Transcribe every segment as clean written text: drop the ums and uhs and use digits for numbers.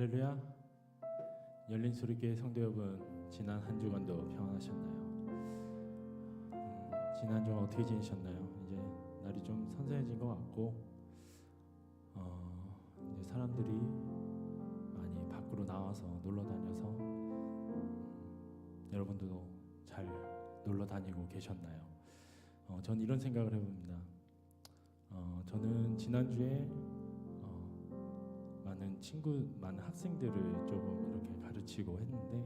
할렐루야. 열린소리교회 성도 여러분, 지난 한 주간도 평안하셨나요? 지난 주간 어떻게 지내셨나요? 이제 날이 좀 선선해진 것 같고 이제 사람들이 많이 밖으로 나와서 놀러 다녀서 여러분들도 잘 놀러 다니고 계셨나요? 전 이런 생각을 해봅니다. 저는 지난주에 많은 학생들을 조금 이렇게 가르치고 했는데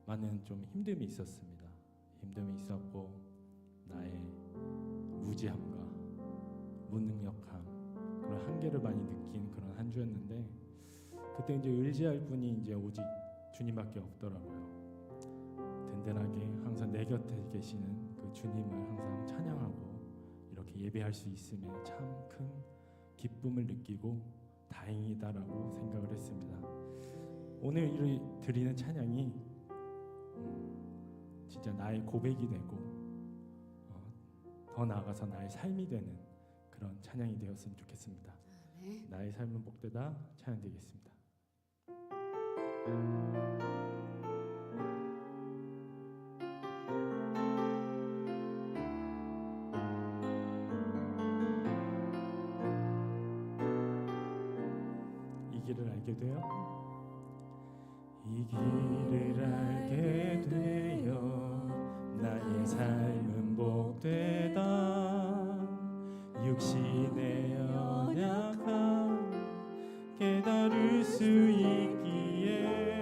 많은 좀 힘듦이 있었습니다. 힘듦이 있었고 나의 무지함과 무능력함, 그런 한계를 많이 느낀 그런 한 주였는데, 그때 이제 의지할 분이 이제 오직 주님밖에 없더라고요. 든든하게 항상 내 곁에 계시는 그 주님을 항상 찬양하고 이렇게 예배할 수 있음에 참 큰 기쁨을 느끼고 다행이다라고 생각을 했습니다. 오늘 드리는 찬양이 진짜 나의 고백이 되고 더 나아가서 나의 삶이 되는 그런 찬양이 되었으면 좋겠습니다. 네. 나의 삶은 복되다 찬양드리겠습니다. 이 길을 알게 되어 이 길을 알게 되어 나의 삶은 복되다. 육신의 연약함 깨달을 수 있기에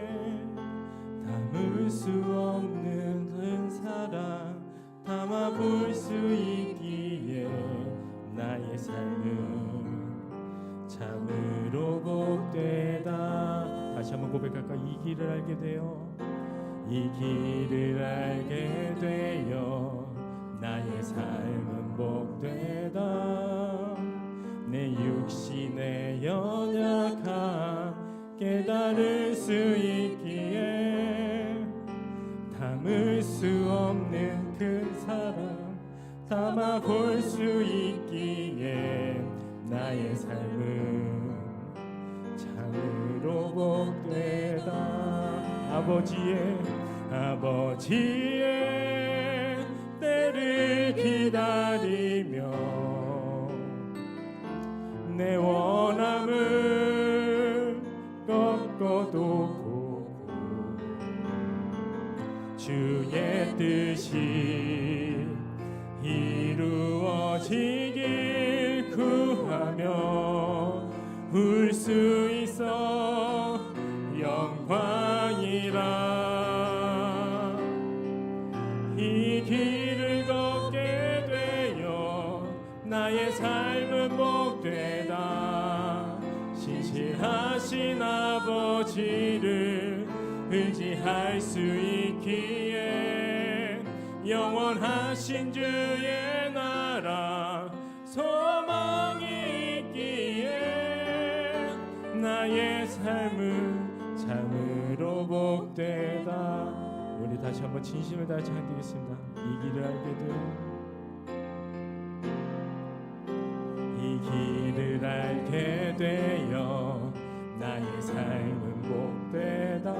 담을 수 없는 큰 사랑 담아볼 수 있기에 나의 삶은 참으로 복되다. 다시 한번 고백할까? 이 길을 알게 되어 이 길을 알게 되어 나의 삶은 복되다. 내 육신의 연약함 깨달을 수 있기에 담을 수 없는 큰 사랑 담아볼 수 있기에 나의 삶은 참으로 복되다. 아버지의 때를 기다리며 내 원함을 꺾어도 보고 주의 뜻이 이루어지길 구하며 울 수 있어 영광이라. 이 길을 걷게 되어 나의 삶은 복되다. 신실하신 아버지를 의지할 수 있기에 영원하신 주의 나라 소망이 있기에 나의 삶은 참으로 복되다. 우리 다시 한번 진심을 다해 찬양드리겠습니다. 이 길을 알게 되어 이 길을 알게 되어 나의 삶은 복되다.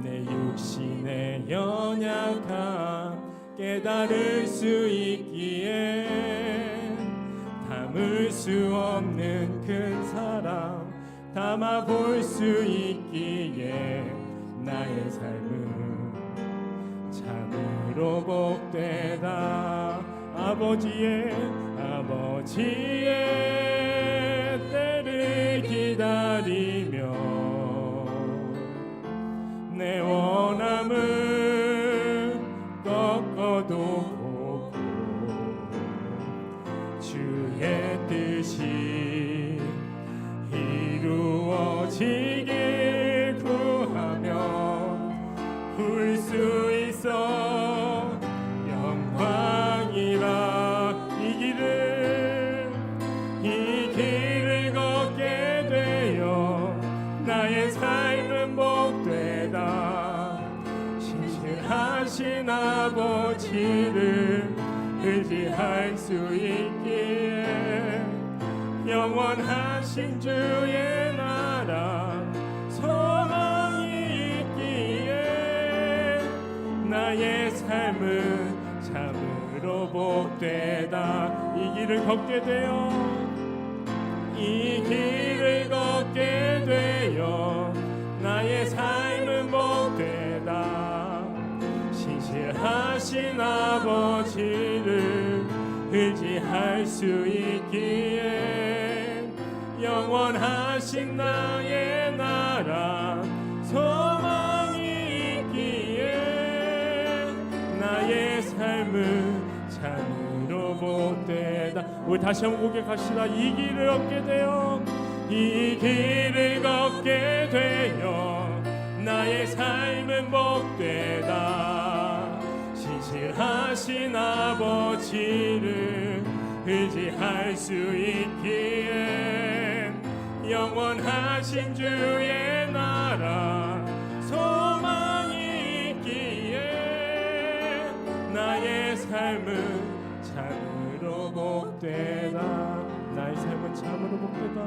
내 육신의 연약함 깨달을 수 있기에 담을 수 없는 큰 사랑 담아볼 수 있기에 나의 삶은 참으로 복되다. 아버지의 때를 기다리며 내 원함을 꺾어도 보고 주의 뜻이 이루어지길 구하며 울 수 있어 영광이라. 이 길을 걷게 되어 나의 삶은 복되다. 신실하신 아버지를 의지할 수 있기에 영원하신 주의 나라 소망이 있기에 나의 삶은 참으로 복되다. 이 길을 걷게 되어 이 길을 걷게 되어 나의 삶은 복되다. 신실하신 아버지를 의지할 수 있기에 영원하신 나의 나라 소망이 있기에 나의 삶은 참으로 복되다. 우리 다시 한번 고백합시다. 이 길을 걷게 되어 이 길을 걷게 되어 나의 삶은 복되다. 신실하신 아버지를 의지할 수 있기에 영원하신 주의 나라 소망이 있기에 나의 삶은 참으로 복되다. 나의 삶은 참으로 복되다.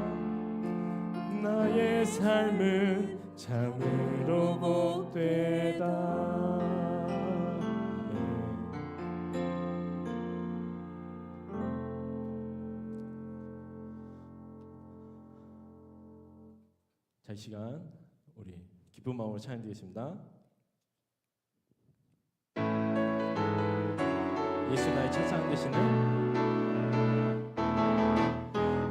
나의 삶은 참으로 복되다. 자, 이 시간 우리 기쁜 마음으로 찬양드리겠습니다. 예수 나의 첫사랑 되시는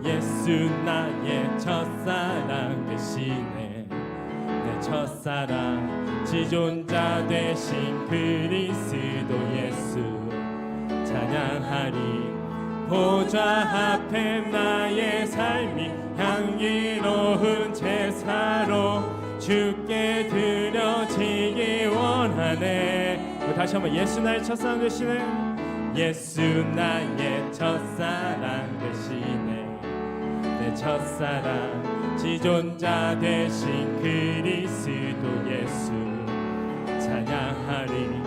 예수 나의 첫사랑 되시네. 내 첫사랑 지존자 되신 그리스도 예수 찬양하리. 보좌 앞에 나의 삶이 향기로운 제사로 주께 드려지기 원하네. 다시 한번 예수 나의 첫사랑 되시네. 예수 나의 첫사랑 되시네. 내 첫사랑 지존자 되신 그리스도 예수 찬양하리.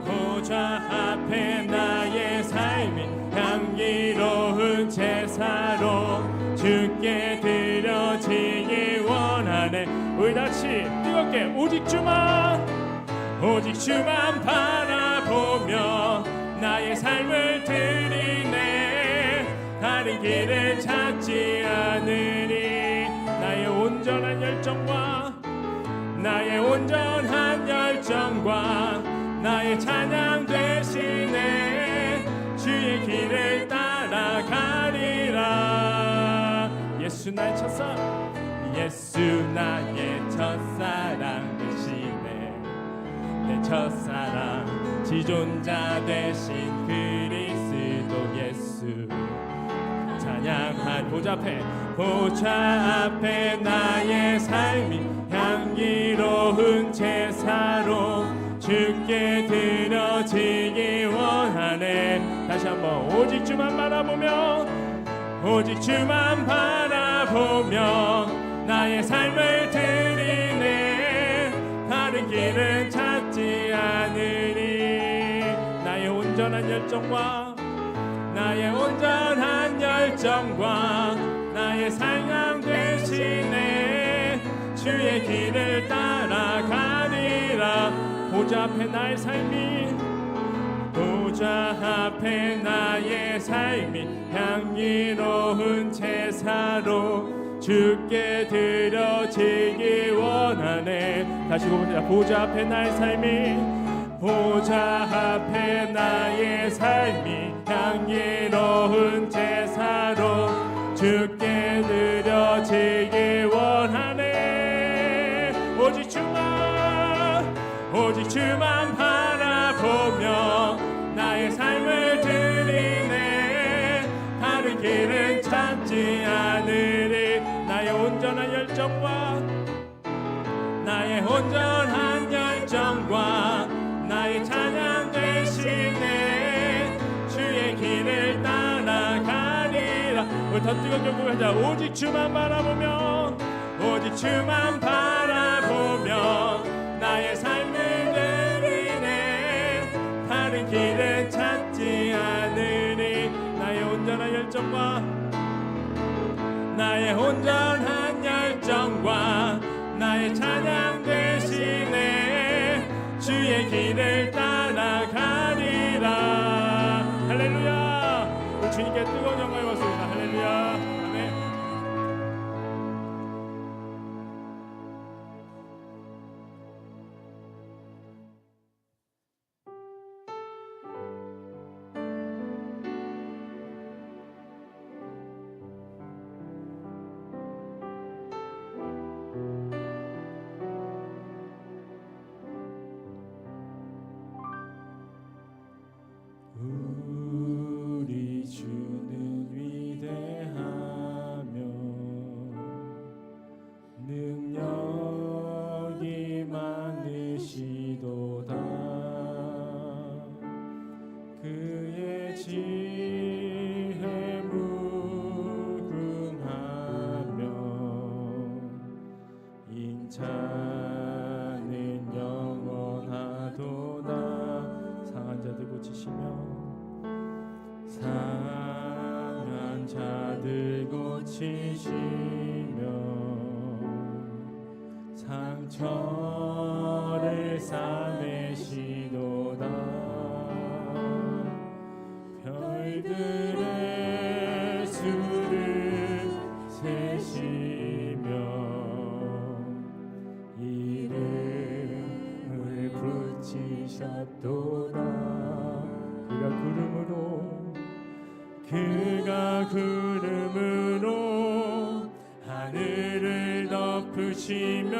보좌 앞에 나의 삶이 향기로운 제사로 주께 드려지기 원하네. 우리 다시 뜨겁게 오직 주만 바라보며 나의 삶을 드리네. 다른 길을 찾지 않으리. 나의 온전한 열정과 나의 찬양 되시네. 주의 길을 따라가리라. 예수 나의 첫사랑 되시네. 내 첫사랑 지존자 되신 그리스도 예수 찬양한. 보좌 앞에 나의 삶이 향기로운 제사로 주께 드려지기 원하네. 다시 한번 오직 주만 바라보며 나의 삶을 드리네. 다른 길은 찾지 않으리. 나의 온전한 열정과 나의 사랑 되시네. 주의 길을 따라가리라. 보좌 앞에 나의 삶이 향기로운 제사로 주께 드려지기 원하네. 다시 고백합니다. 보좌 앞에 나의 삶이 향기로운 제사로 주께 드려지기 원하네. 오직 주만 바라보며 나의 삶을 드리네. 다른 길은 찾지 않으리. 나의 온전한 열정과 나의 찬양 되시네. 주의 길을 따라가리라. 우리 더 뜨겁게 고백하자. 오직 주만 바라보며 나의 삶을 드리네. 다른 길은 찾지 않으리. 나의 온전한 열정과 내 온전한 열정과 나의 찬양 대신에 주의 길을 따라가리라. 할렐루야. 우리 주님께 뜨거운 영광을 받습니다. 할렐루야. 아멘. 우리 주는 위대하며 능력이 많으시도다. 그의 지혜 무궁하며 인자는 영원하도다. 상한 자들 고치시며 상한 자들 고치시며 상처를 싸매시도다. 별들의 수를 세시며 이름을 붙이셨도다. 그가 구름으로 하늘을 덮으시며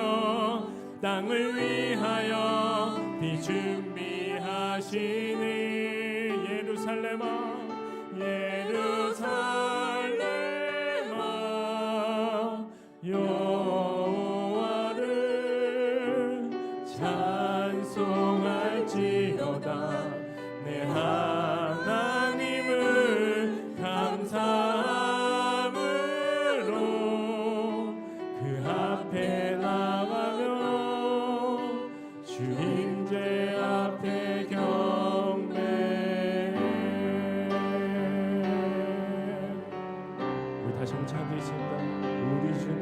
땅을 위하여 비 준비하시니 예루살렘아 예루살렘아 여호와를 찬송할지어다. 내 하나님을 감사함으로 그 앞에 나가며 주 임재 앞에 경배해. 우리 다시 한번 찬양드리겠습니다. 우리 주는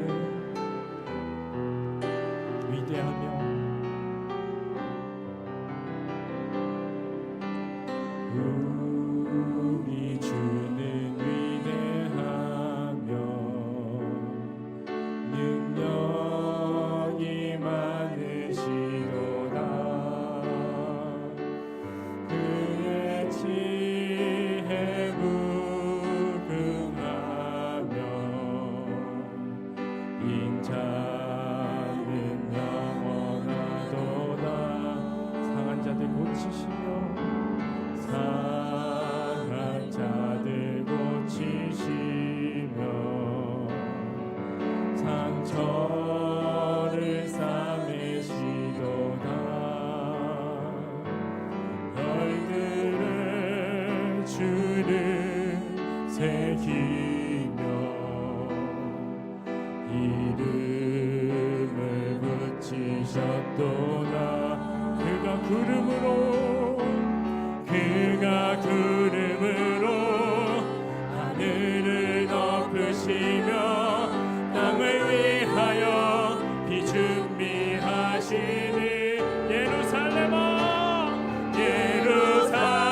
위대하며 우리 주는 위대하며 능력이 많으시도다. 그의 지혜 무궁하며 인자는 영원하도다. 상한 자들 고치시며 상한 자들 고치시며 상처를 싸매시도다. 별들의 주를 새기며 이름을 붙이셨도다. 그가 구름으로 하늘을 덮으시며 땅을 위하여 비 준비하시니 예루살렘아 예루살렘아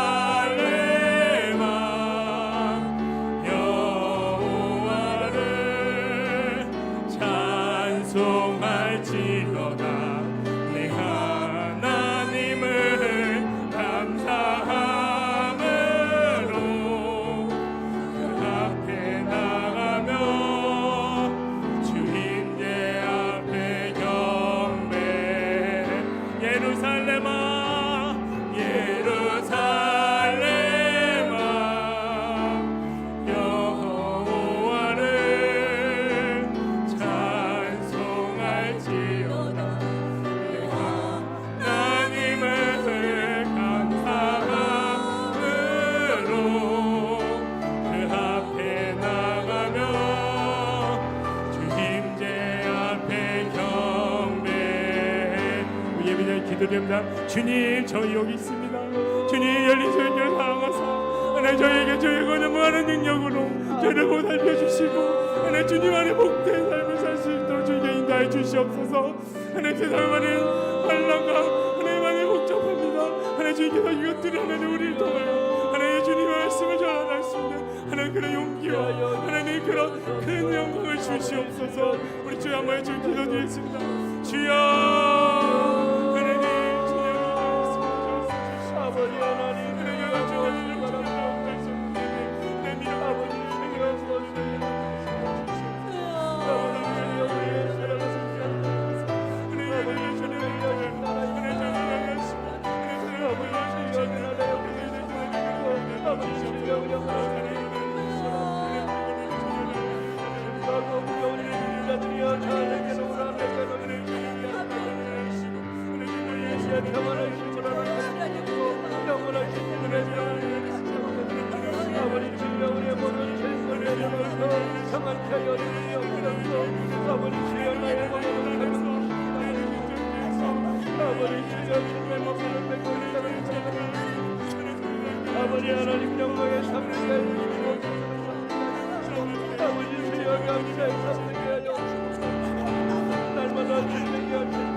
여호와를 찬송할지어다. 내 하나님을 감사함으로 그 앞에 나가며 주 임재 앞에 경배해. 예루살렘아 예루살렘아 여호와를 찬송할지어다. 내 하나님을 감사함으로 그 앞에 나가며 주 임재 앞에 경배해. 예배자의 기도됩니다. 주님 저희 여기 있습니다. 주님 열린 저희를 사랑하사 하나님 저희에게 저희가 너무하는 능력으로 저희를 보살펴 주시고 하나님 주님 안에 복된 삶을 살 수 있도록 주님께 인도하여 주시옵소서. 하나님 세상 많은 환난과 하나님 안에 복잡합니다. 하나님 주님께서 이것들을 하나님 우리를 통하여 하나님 주님의 말씀을 전할 수 있는 하나님 그런 용기와 하나님 그런 큰 영광을 주시옵소서. 우리 주여 한번 주 기도드리겠습니다. 주여 하나님 주님 아버지 하나님 하나님 주님 아버지 하나님 영광의 삶을 살리시고 아버지 주여 감사의 삶을 하여 날마다 주님에게 하시는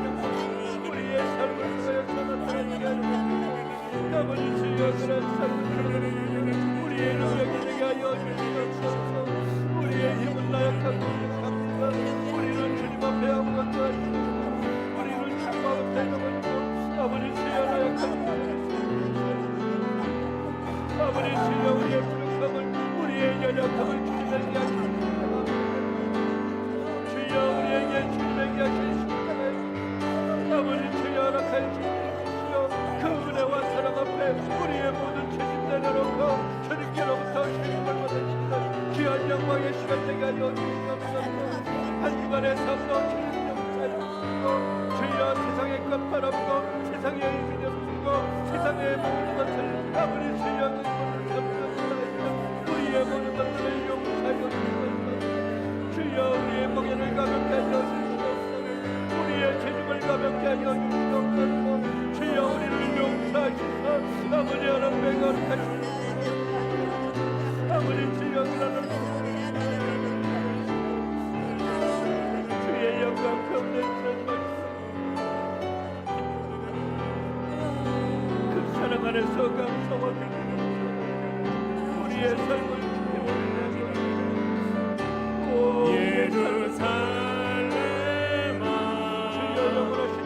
우리의 삶을 통하여 전하게 하시고 아버지 주여 그런 삶을 우리의 능력이 되게 하여 주시옵소서. 우리의 힘은 나약한 것입니다. 우리는 주님 앞에 아무것도 아니고 우리는 주님 앞에 넘어지고 아버지 주여 나약한 것 아버지 주여 우리의 부족함을 우리의 연약함을 주님에게 하시옵소서. 주여 우리에게 주님에게 하시옵소서. 아버지 주여 허락하여 주시옵소서. 그 은혜와 사랑 앞에 우리의 모든 죄짐 내려놓고 주님께로부터 주님을 받으시는 귀한 영광의 시간 되게 하여 주시옵소서. 한 주간의 삶도 주님 영사하시고 주여 세상의 것 바라보고 세상의 의미 없고 세상의 모든 것을 아버지 주여 우리의 모든 것들을 용서하여 주시옵소서. 주여 우리의 멍에를 가볍게 하여 주시옵소서. 우리의 죄짐을 가볍게 하여 주시옵소서. 주여 우리를 용서하시사 아버지 하나님의 거룩하시옵소서. 아버지 주여 그러는 주의 영광 가운데 있는 그 사랑 안에서 감사와 드리옵소서. 우리의 삶을 주님께 예루살렘아 주여 영원하신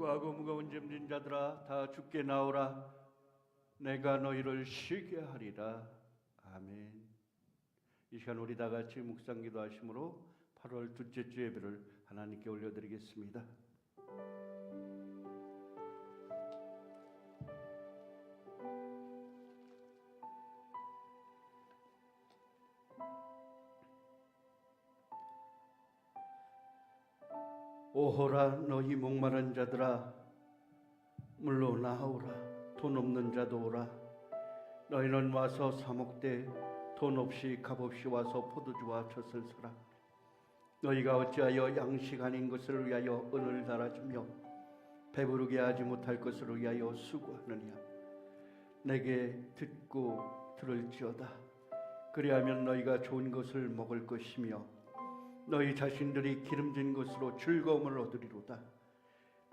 수고하고 무거운 짐진 자들아 다 주께 나오라. 내가 너희를 쉬게 하리라. 아멘. 이 시간 우리 다 같이 묵상 기도하심으로 8월 둘째 주 예배를 하나님께 올려드리겠습니다. 오호라 너희 목마른 자들아 물로 나오라. 돈 없는 자도 오라. 너희는 와서 사 먹되 돈 없이 값없이 와서 포도주와 젖을 사라. 너희가 어찌하여 양식 아닌 것을 위하여 은을 달아주며 배부르게 하지 못할 것을 위하여 수고하느냐. 내게 듣고 들을지어다. 그리하면 너희가 좋은 것을 먹을 것이며 너희 자신들이 기름진 것으로 즐거움을 얻으리로다.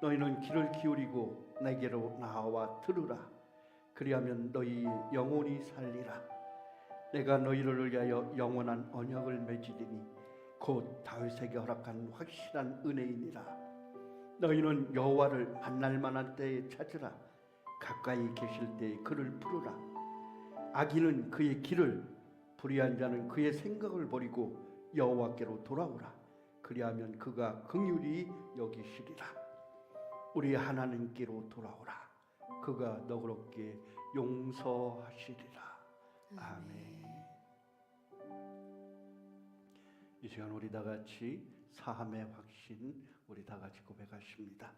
너희는 귀를 기울이고 내게로 나와 들으라. 그리하면 너희 영혼이 살리라. 내가 너희를 위하여 영원한 언약을 맺으리니 곧 다윗에게 허락한 확실한 은혜이니라. 너희는 여호와를 만날 만한 때에 찾으라. 가까이 계실 때에 그를 부르라. 악인은 그의 길을, 불의한 자는 그의 생각을 버리고 여호와께로 돌아오라. 그리하면 그가 긍휼히 여기시리라. 우리 하나님께로 돌아오라. 그가 너그럽게 용서하시리라. 아멘. 이 시간 우리 다 같이 사함의 확신 우리 다 같이 고백하십니다.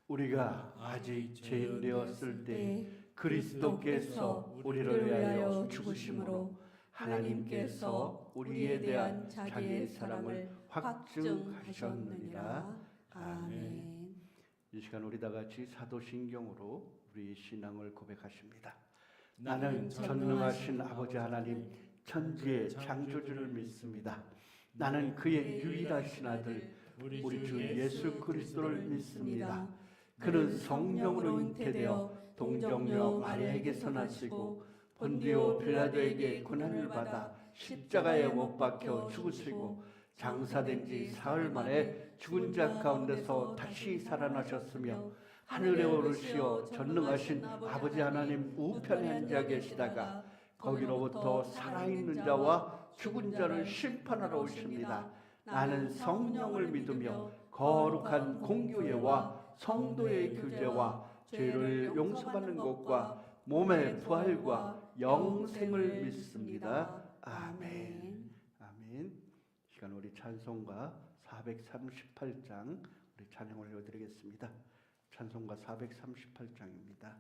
우리가 아직 죄인 되었을 때 그리스도께서 우리를 위하여 죽으심으로 하나님께서 우리에 대한 자기의 사랑을 확증하셨느니라. 아멘. 이 시간 우리 다 같이 사도신경으로 우리 신앙을 고백하십니다. 나는 전능하신 아버지 하나님 천지의 창조주를 믿습니다. 나는 그의 유일하신 아들 우리 주 예수 그리스도를 믿습니다. 그는 성령으로 잉태되어 동정녀 마리아에게서 나시고 본디오 빌라도에게 고난을 받아 십자가에 못 박혀 죽으시고 장사된 지 사흘 만에 죽은 자 가운데서 다시 살아나셨으며 하늘에 오르시어 전능하신 아버지 하나님 우편에 앉아 계시다가 거기로부터 살아있는 자와 죽은 자를 심판하러 오십니다. 나는 성령을 믿으며 거룩한 공교회와 성도의 교제와 죄를 용서받는 것과 몸의 부활과 영생을 믿습니다. 아멘. 아멘. 시간 우리 찬송가 438장 우리 찬양 올려드리겠습니다. 찬송가 438장입니다.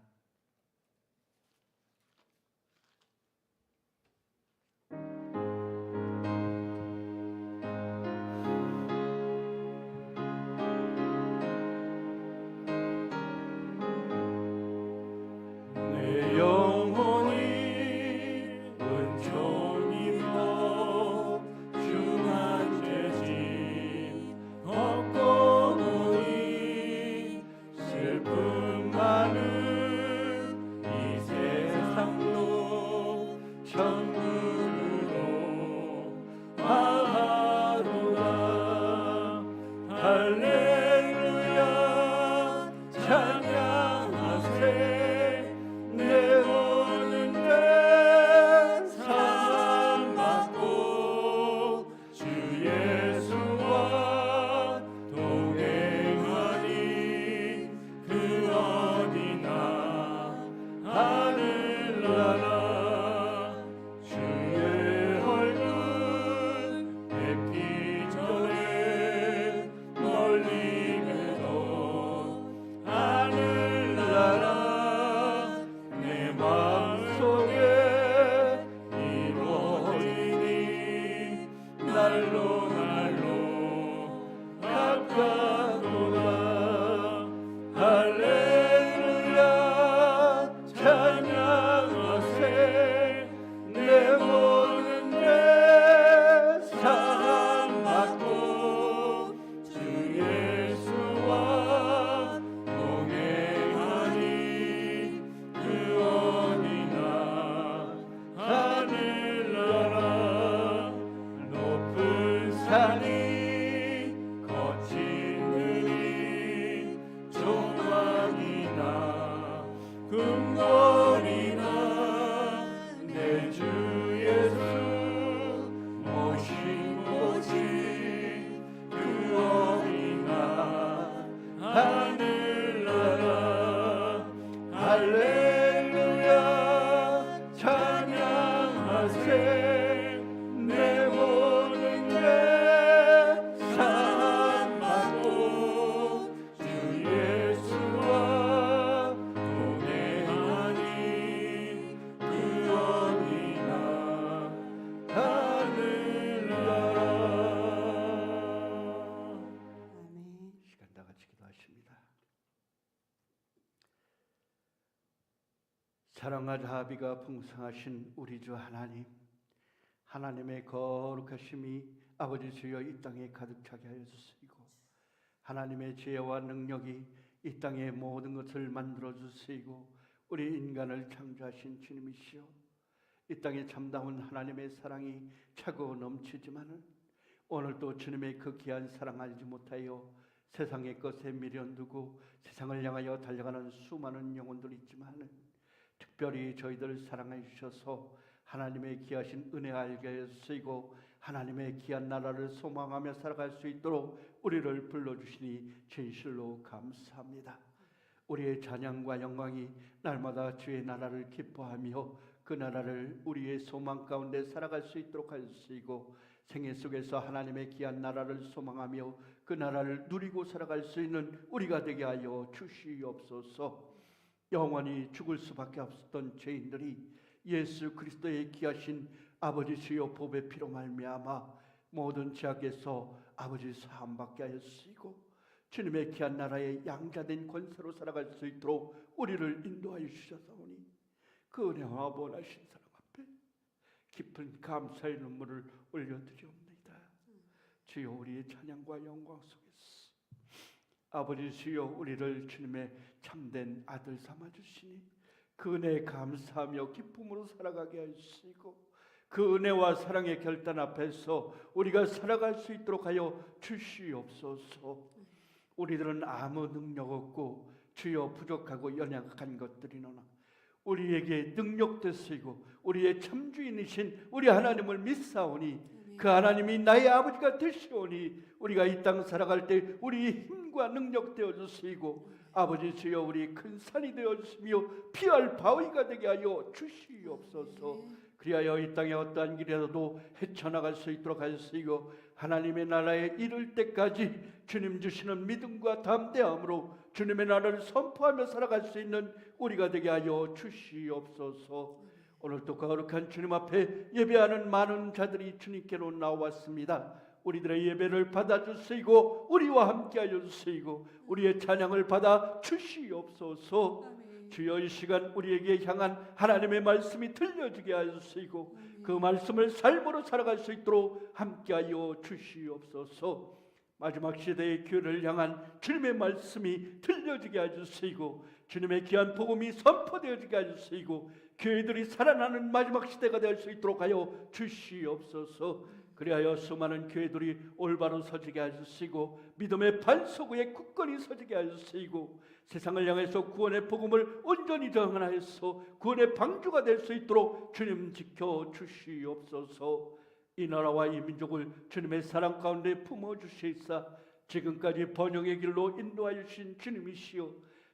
산이 거친 들이 좁아 사랑과 자비가 풍성하신 우리 주 하나님, 하나님의 거룩하심이 아버지 주여 이 땅에 가득 차게 하여 주시고, 하나님의 지혜와 능력이 이 땅의 모든 것을 만들어 주시고, 우리 인간을 창조하신 주님이시여, 이 땅에 참다운 하나님의 사랑이 차고 넘치지만은 오늘도 주님의 그 귀한 사랑 알지 못하여 세상의 것에 미련두고 세상을 향하여 달려가는 수많은 영혼들이 있지만은, 특별히 저희들 사랑해 주셔서 하나님의 귀하신 은혜 알게 하여 주시고 하나님의 귀한 나라를 소망하며 살아갈 수 있도록 우리를 불러주시니 진실로 감사합니다. 우리의 찬양과 영광이 날마다 주의 나라를 기뻐하며 그 나라를 우리의 소망 가운데 살아갈 수 있도록 하여 주시고, 생애 속에서 하나님의 귀한 나라를 소망하며 그 나라를 누리고 살아갈 수 있는 우리가 되게 하여 주시옵소서. 영원히 죽을 수밖에 없었던 죄인들이 예수 그리스도의 귀하신 아버지 주여 보배 피로 말미암아 모든 죄악에서 아버지 사함받게 하여 주시고, 주님의 귀한 나라의 양자된 권세로 살아갈 수 있도록 우리를 인도하여 주셔서오니, 그 은혜와 원하신 사랑 앞에 깊은 감사의 눈물을 올려드리옵나이다. 주여, 우리의 찬양과 영광 속에서 아버지 주여 우리를 주님의 참된 아들 삼아주시니 그 은혜에 감사하며 기쁨으로 살아가게 하시고, 그 은혜와 사랑의 결단 앞에서 우리가 살아갈 수 있도록 하여 주시옵소서. 우리들은 아무 능력 없고 주여 부족하고 연약한 것들이노나 우리에게 능력 되시고 우리의 참주인이신 우리 하나님을 믿사오니 그 하나님이 나의 아버지가 되시오니 우리가 이 땅 살아갈 때 우리의 힘과 능력 되어 주시고, 아버지 주여 우리 큰 산이 되어 주시며 피할 바위가 되게 하여 주시옵소서. 그리하여 이 땅에 어떠한 길에서도 헤쳐나갈 수 있도록 하시고, 하나님의 나라에 이를 때까지 주님 주시는 믿음과 담대함으로 주님의 나라를 선포하며 살아갈 수 있는 우리가 되게 하여 주시옵소서. 오늘도 거룩한 주님 앞에 예배하는 많은 자들이 주님께로 나왔습니다. 우리들의 예배를 받아주시고 우리와 함께하여 주시고 우리의 찬양을 받아 주시옵소서. 주여, 이 시간 우리에게 향한 하나님의 말씀이 들려지게 하시고 그 말씀을 삶으로 살아갈 수 있도록 함께하여 주시옵소서. 마지막 시대의 교회를 향한 주님의 말씀이 들려지게 하시고 주님의 귀한 복음이 선포되어지게 하시고 교회들이 살아나는 마지막 시대가 될 수 있도록 하여 주시옵소서. 그리하여 수많은 교회들이 올바로 서지게 하시고 믿음의 반석 위에 굳건히 서지게 하시고 세상을 향해서 구원의 복음을 온전히 전하여서 구원의 방주가 될 수 있도록 주님 지켜 주시옵소서. 이 나라와 이 민족을 주님의 사랑 가운데 품어주시사 지금까지 번영의 길로 인도하여 주신 주님이시여,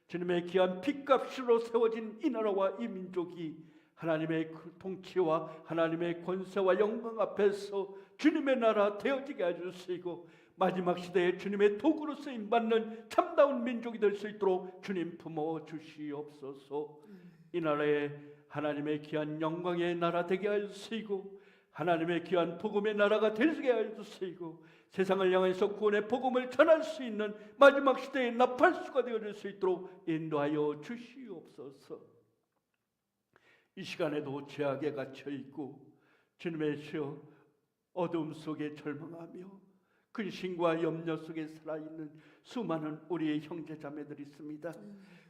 주님의 귀한 핏값으로 세워진 이 나라와 이 민족이 하나님의 통치와 하나님의 권세와 영광 앞에서 주님의 나라 되어지게 해주시고 마지막 시대에 주님의 도구로 쓰임받는 참다운 민족이 될 수 있도록 주님 품어주시옵소서. 이 나라에 하나님의 귀한 영광의 나라 되게 하시고 하나님의 귀한 복음의 나라가 되게 하시고 세상을 향해서 구원의 복음을 전할 수 있는 마지막 시대의 나팔수가 되어질 수 있도록 인도하여 주시옵소서. 이 시간에도 죄악에 갇혀있고 주님의 주여 어둠 속에 절망하며 근심과 염려 속에 살아있는 수많은 우리의 형제자매들이 있습니다.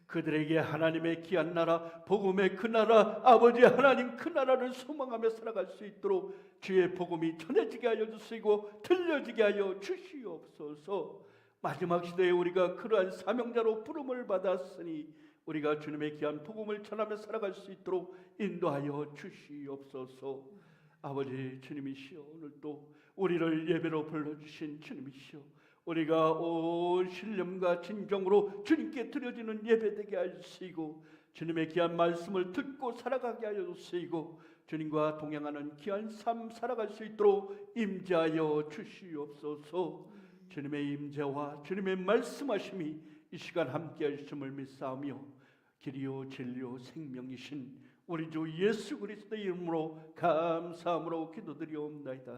그들에게 하나님의 귀한 나라, 복음의 그 나라, 아버지 하나님 그 나라를 소망하며 살아갈 수 있도록 주의 복음이 전해지게 하여 주시고 들려지게 하여 주시옵소서. 마지막 시대에 우리가 그러한 사명자로 부름을 받았으니 우리가 주님의 귀한 복음을 전하며 살아갈 수 있도록 인도하여 주시옵소서. 아버지 주님이시여, 오늘도 우리를 예배로 불러주신 주님이시여, 우리가 온 신념과 진정으로 주님께 드려지는 예배되게 하시고 주님의 귀한 말씀을 듣고 살아가게 하여 주시고 주님과 동행하는 귀한 삶 살아갈 수 있도록 임재하여 주시옵소서. 주님의 임재와 주님의 말씀하심이 이 시간 함께 하심을 믿사오며 길이요 진리요 생명이신 우리 주 예수 그리스도의 이름으로 감사함으로 기도드리옵나이다.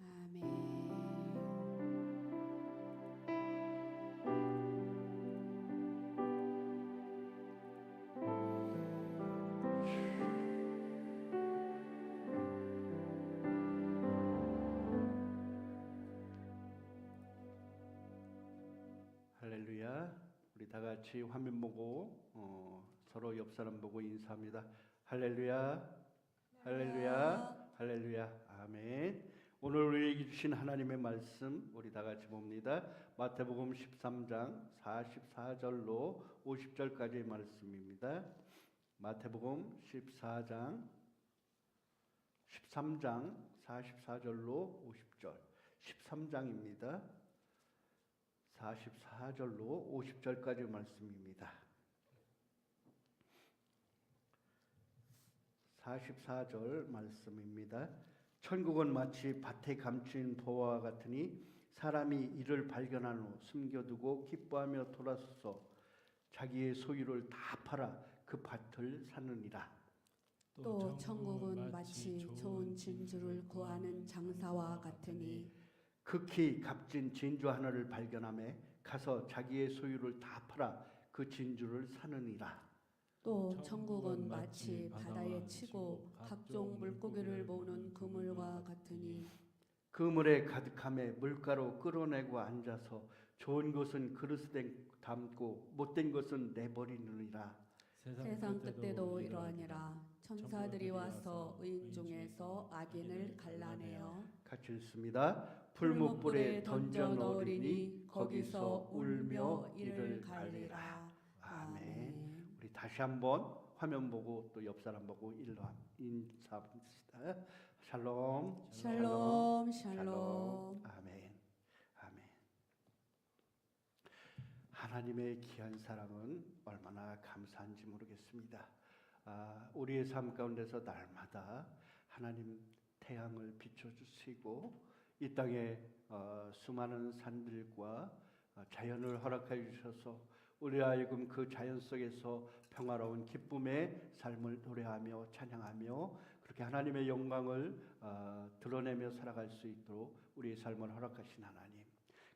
아멘. 할렐루야. 우리 다 같이 화면 보고 서로 옆 사람 보고 인사합니다. 할렐루야. 할렐루야. 할렐루야. 아멘. 오늘 우리에게 주신 하나님의 말씀 우리 다 같이 봅니다. 마태복음 13장 44절로 50절까지의 말씀입니다. 마태복음 13장 44절로 50절. 13장입니다. 44절로 50절까지 말씀입니다. 44절 말씀입니다. 천국은 마치 밭에 감추인 보화와 같으니 사람이 이를 발견한 후 숨겨두고 기뻐하며 돌아서서 자기의 소유를 다 팔아 그 밭을 사느니라. 또 천국은 마치 좋은 진주를 구하는 장사와 같으니 극히 값진 진주 하나를 발견하며 가서 자기의 소유를 다 팔아 그 진주를 사느니라. 또 천국은 마치 바다에 치고 각종 물고기를 모으는 그물과 같으니 그물에 가득함에 물가로 끌어내고 앉아서 좋은 것은 그릇에 담고 못된 것은 내버리느니라. 세상 끝때도 이러하니라. 천사들이 와서 의인 중에서 악인을 갈라내어 같이 읽습니다. 풀무불에 던져 넣으리니 거기서 울며 이를 갈리라. 아멘. 우리 다시 한번 화면 보고 또 옆 사람 보고 인사합시다. 샬롬. 샬롬 샬롬. 아멘. 아멘. 하나님의 귀한 사랑은 얼마나 감사한지 모르겠습니다. 우리의 삶 가운데서 날마다 하나님 태양을 비춰주시고 이 땅에 수많은 산들과 자연을 허락해 주셔서 우리 하여금 그 자연 속에서 평화로운 기쁨의 삶을 노래하며 찬양하며 그렇게 하나님의 영광을 드러내며 살아갈 수 있도록 우리의 삶을 허락하신 하나님,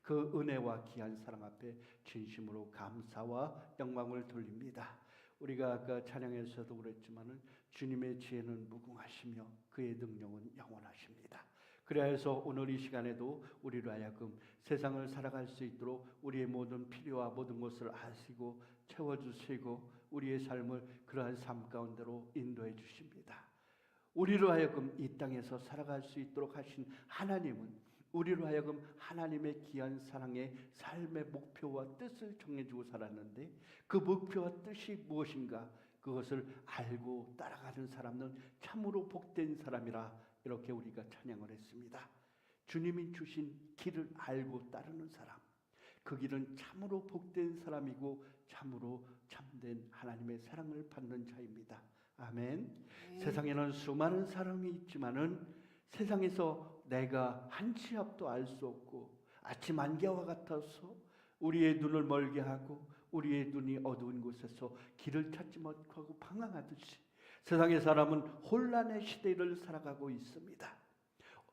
그 은혜와 귀한 사랑 앞에 진심으로 감사와 영광을 돌립니다. 우리가 아까 찬양에서도 그랬지만은 주님의 지혜는 무궁하시며 그의 능력은 영원하십니다. 그래서 오늘 이 시간에도 우리로 하여금 세상을 살아갈 수 있도록 우리의 모든 필요와 모든 것을 아시고 채워주시고 우리의 삶을 그러한 삶 가운데로 인도해 주십니다. 우리로 하여금 이 땅에서 살아갈 수 있도록 하신 하나님은 우리로 하여금 하나님의 귀한 사랑의 삶의 목표와 뜻을 정해주고 살았는데 그 목표와 뜻이 무엇인가 그것을 알고 따라가는 사람은 참으로 복된 사람이라 이렇게 우리가 찬양을 했습니다. 주님이 주신 길을 알고 따르는 사람, 그 길은 참으로 복된 사람이고 참으로 참된 하나님의 사랑을 받는 자입니다. 아멘. 세상에는 수많은 사람이 있지만은 세상에서 내가 한 치 앞도 알 수 없고 아침 안개와 같아서 우리의 눈을 멀게 하고 우리의 눈이 어두운 곳에서 길을 찾지 못하고 방황하듯이 세상의 사람은 혼란의 시대를 살아가고 있습니다.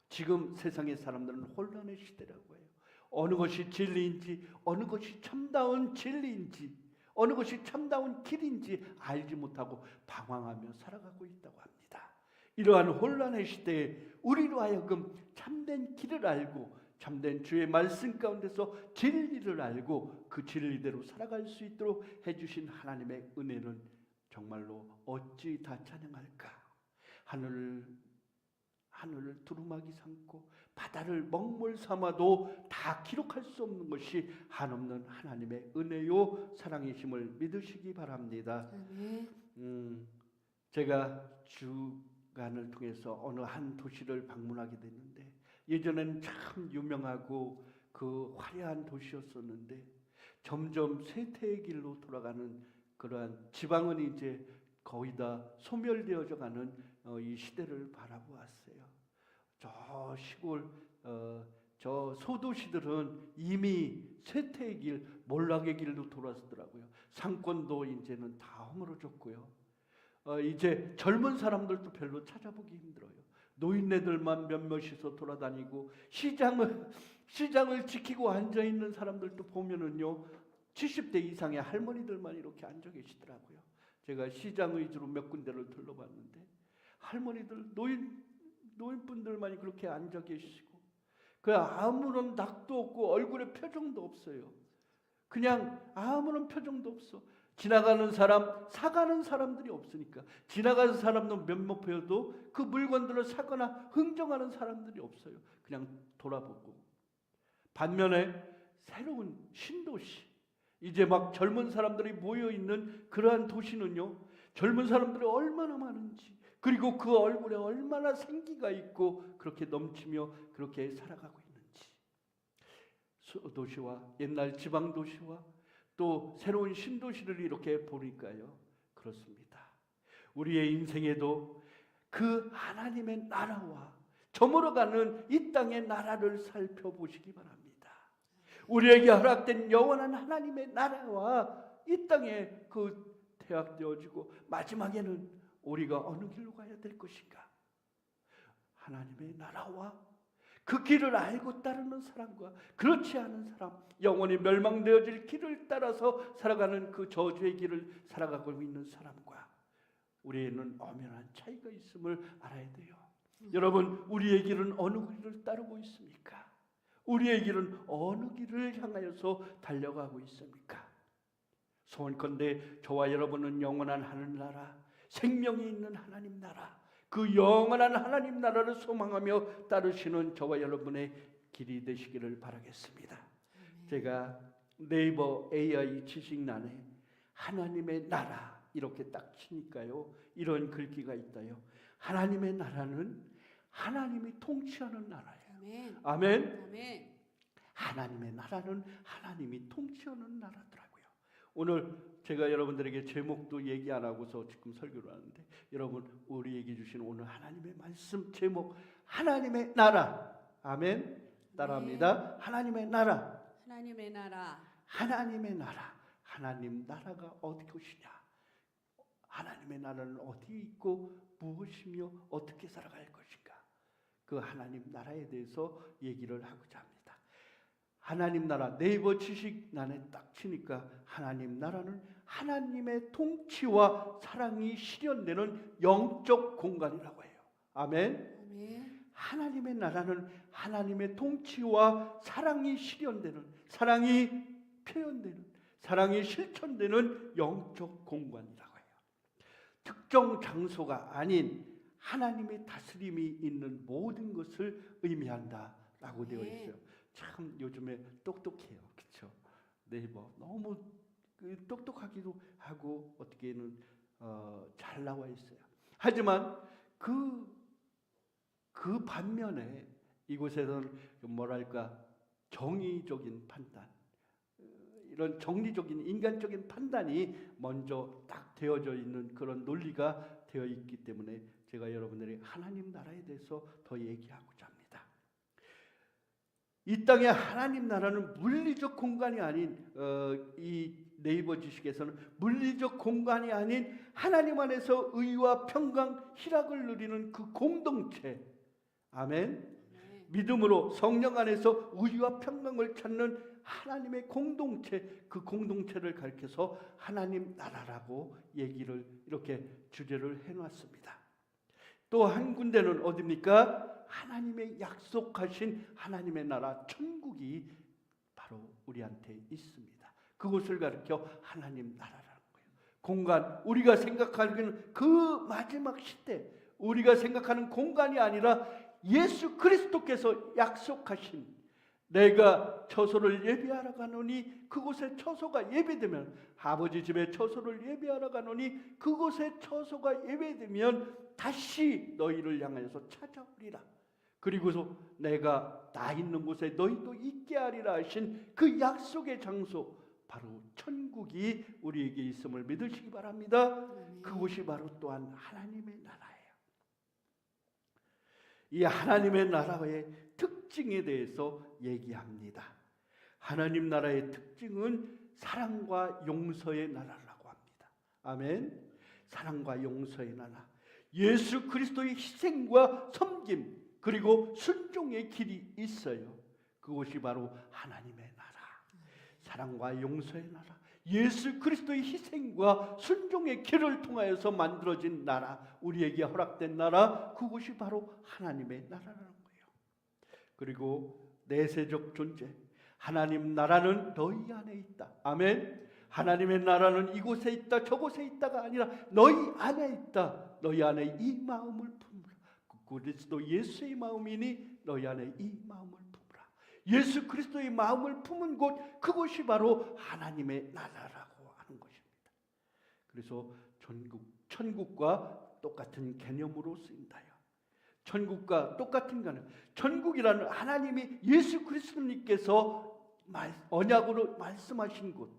지금 세상의 사람들은 혼란의 시대라고 해요. 어느 것이 진리인지 어느 것이 참다운 진리인지 어느 것이 참다운 길인지 알지 못하고 방황하며 살아가고 있다고 합니다. 이러한 혼란의 시대에 우리로 하여금 참된 길을 알고 참된 주의 말씀 가운데서 진리를 알고 그 진리대로 살아갈 수 있도록 해주신 하나님의 은혜는 정말로 어찌 다 찬양할까. 하늘을 두루마기 삼고 바다를 먹물 삼아도 다 기록할 수 없는 것이 한없는 하나님의 은혜요 사랑이심을 믿으시기 바랍니다. 제가 주간을 통해서 어느 한 도시를 방문하게 됐는데 예전에는 참 유명하고 그 화려한 도시였었는데 점점 쇠퇴의 길로 돌아가는 그러한 지방은 이제 거의 다 소멸되어져 가는 이 시대를 바라보았어요. 저 시골 저 소도시들은 이미 쇠퇴의 길, 몰락의 길로 돌아서더라고요. 상권도 이제는 다 허물어졌고요. 이제 젊은 사람들도 별로 찾아보기 힘들어요. 노인네들만 몇몇이서 돌아다니고 시장을 지키고 앉아 있는 사람들도 보면은요 70대 이상의 할머니들만 이렇게 앉아 계시더라고요. 제가 시장 위주로 몇 군데를 둘러봤는데 할머니들 노인분들만이 그렇게 앉아 계시고 그 아무런 낙도 없고 얼굴에 표정도 없어요. 그냥 아무런 표정도 없어. 지나가는 사람, 사가는 사람들이 없으니까. 지나가는 사람도 면목 보여도 그 물건들을 사거나 흥정하는 사람들이 없어요. 그냥 돌아보고. 반면에 새로운 신도시, 이제 막 젊은 사람들이 모여있는 그러한 도시는요, 젊은 사람들이 얼마나 많은지, 그리고 그 얼굴에 얼마나 생기가 있고 그렇게 넘치며 그렇게 살아가고 있는지. 도시와 옛날 지방 도시와 또 새로운 신도시를 이렇게 보니까요, 그렇습니다. 우리의 인생에도 그 하나님의 나라와 저물어가는 이 땅의 나라를 살펴보시기 바랍니다. 우리에게 허락된 영원한 하나님의 나라와 이 땅에 그 태약되어지고 마지막에는 우리가 어느 길로 가야 될 것인가? 하나님의 나라와 그 길을 알고 따르는 사람과 그렇지 않은 사람, 영원히 멸망되어질 길을 따라서 살아가는 그 저주의 길을 살아가고 있는 사람과 우리에는 엄연한 차이가 있음을 알아야 돼요. 여러분, 우리의 길은 어느 길을 따르고 있습니까? 우리의 길은 어느 길을 향하여서 달려가고 있습니까? 소원컨대 저와 여러분은 영원한 하늘나라, 생명이 있는 하나님 나라, 그 영원한 하나님 나라를 소망하며 따르시는 저와 여러분의 길이 되시기를 바라겠습니다. 제가 네이버 AI 지식란에 하나님의 나라 이렇게 딱 치니까요, 이런 글귀가 있다요. 하나님의 나라는 하나님이 통치하는 나라예요. 아멘. 아멘. 아멘. 하나님의 나라는 하나님이 통치하는 나라더라고요. 오늘 제가 여러분들에게 제목도 얘기 안 하고서 지금 설교를 하는데, 여러분 우리에게 주신 오늘 하나님의 말씀 제목, 하나님의 나라. 아멘. 따라합니다. 하나님의 나라. 하나님의 나라. 하나님의 나라. 하나님 나라가 어디 것이냐? 하나님의 나라는 어디 있고 무엇이며 어떻게 살아갈 것인가? 그 하나님 나라에 대해서 얘기를 하고자 합니다. 하나님 나라, 네이버 지식란에 딱 치니까 하나님 나라는 하나님의 통치와 사랑이 실현되는 영적 공간이라고 해요. 아멘. 아멘. 하나님의 나라는 하나님의 통치와 사랑이 실현되는, 사랑이 표현되는, 사랑이 실천되는 영적 공간이라고 해요. 특정 장소가 아닌 하나님의 다스림이 있는 모든 것을 의미한다라고 되어 있어요. 참 요즘에 똑똑해요, 그렇죠? 네이버 너무 똑똑하기도 하고 어떻게는 잘 나와 있어요. 하지만 그 반면에 이곳에서는 뭐랄까, 정의적인 판단, 이런 정리적인 인간적인 판단이 먼저 딱 되어져 있는 그런 논리가 되어 있기 때문에 제가 여러분들이 하나님 나라에 대해서 더 얘기하고자 합니다. 이 땅의 하나님 나라는 물리적 공간이 아닌, 이 네이버 지식에서는 물리적 공간이 아닌 하나님 안에서 의와 평강, 희락을 누리는 그 공동체. 아멘. 믿음으로 성령 안에서 의와 평강을 찾는 하나님의 공동체, 그 공동체를 가리켜서 하나님 나라라고 얘기를 이렇게 주제를 해놨습니다. 또 한 군데는 어디입니까? 하나님의 약속하신 하나님의 나라 천국이 바로 우리한테 있습니다. 그곳을 가리켜 하나님 나라라는 거예요. 공간, 우리가 생각하는 그 마지막 시대, 우리가 생각하는 공간이 아니라 예수 그리스도께서 약속하신, 내가 처소를 예비하러 가노니 그곳에 처소가 예배되면, 아버지 집에 처소를 예비하러 가노니 그곳에 처소가 예배되면 다시 너희를 향하여서 찾아오리라. 그리고서 내가 나 있는 곳에 너희도 있게 하리라 하신 그 약속의 장소, 바로 천국이 우리에게 있음을 믿으시기 바랍니다. 그곳이 바로 또한 하나님의 나라예요. 이 하나님의 나라의 특징에 대해서 얘기합니다. 하나님 나라의 특징은 사랑과 용서의 나라라고 합니다. 아멘. 사랑과 용서의 나라. 예수 그리스도의 희생과 섬김, 그리고 순종의 길이 있어요. 그것이 바로 하나님의 나라. 사랑과 용서의 나라. 예수 그리스도의 희생과 순종의 길을 통하여서 만들어진 나라, 우리에게 허락된 나라, 그것이 바로 하나님의 나라라는 거예요. 그리고 내세적 존재, 하나님 나라는 너희 안에 있다. 아멘. 하나님의 나라는 이곳에 있다 저곳에 있다가 아니라 너희 안에 있다. 너희 안에 이 마음을 품으라. 그리스도 예수의 마음이니 너희 안에 이 마음을 품으라. 예수 그리스도의 마음을 품은 곳, 그곳이 바로 하나님의 나라라고 하는 것입니다. 그래서 천국과 똑같은 개념으로 쓰인다요. 천국과 똑같은 개념. 천국이라는 하나님이 예수 그리스도님께서 언약으로 말씀하신 곳,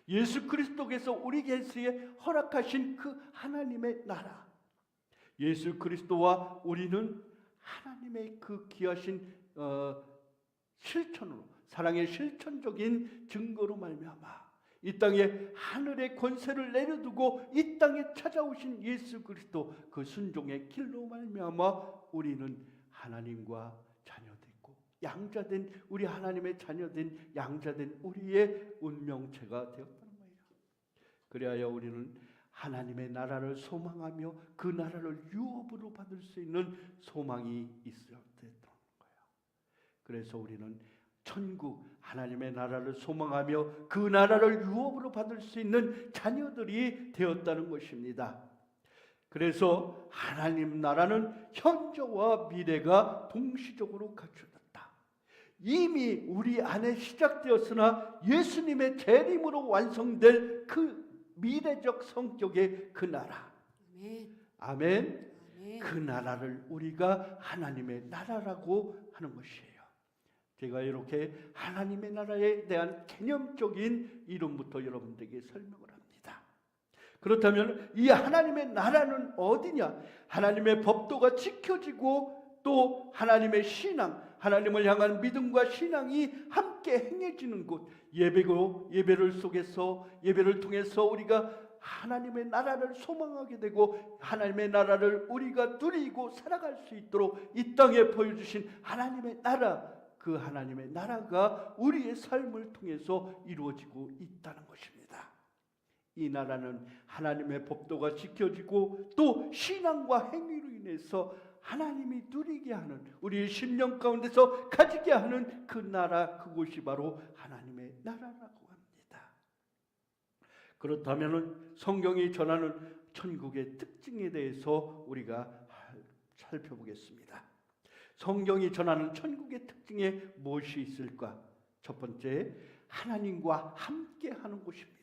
예수 그리스도께서 우리에게 허락하신 그 하나님의 나라. 예수 그리스도와 우리는 하나님의 그 귀하신 실천으로, 사랑의 실천적인 증거로 말미암아 이 땅에 하늘의 권세를 내려두고 이 땅에 찾아오신 예수 그리스도 그 순종의 길로 말미암아 우리는 하나님과 자녀되고 양자된, 우리 하나님의 자녀된 양자된 우리의 운명체가 되었다는 거예요. 그리하여 우리는 하나님의 나라를 소망하며 그 나라를 유업으로 받을 수 있는 소망이 있어야 됐다는 거예요. 그래서 우리는 천국, 하나님의 나라를 소망하며 그 나라를 유업으로 받을 수 있는 자녀들이 되었다는 것입니다. 그래서 하나님 나라는 현재와 미래가 동시적으로 갖춰졌다. 이미 우리 안에 시작되었으나 예수님의 재림으로 완성될 그 미래적 성격의 그 나라. 아멘. 아멘. 아멘. 그 나라를 우리가 하나님의 나라라고 하는 것이에요. 제가 이렇게 하나님의 나라에 대한 개념적인 이름부터 여러분들에게 설명을 합니다. 그렇다면 이 하나님의 나라는 어디냐? 하나님의 법도가 지켜지고 또 하나님의 신앙, 하나님을 향한 믿음과 신앙이 함께 행해지는 곳, 예배를 속에서, 예배를 통해서 우리가 하나님의 나라를 소망하게 되고 하나님의 나라를 우리가 누리고 살아갈 수 있도록 이 땅에 보여주신 하나님의 나라, 그 하나님의 나라가 우리의 삶을 통해서 이루어지고 있다는 것입니다. 이 나라는 하나님의 법도가 지켜지고 또 신앙과 행위로 인해서 하나님이 누리게 하는, 우리의 심령 가운데서 가지게 하는 그 나라, 그곳이 바로 하나님의 나라라고 합니다. 그렇다면 성경이 전하는 천국의 특징에 대해서 우리가 살펴보겠습니다. 성경이 전하는 천국의 특징에 무엇이 있을까? 첫 번째, 하나님과 함께 하는 곳입니다.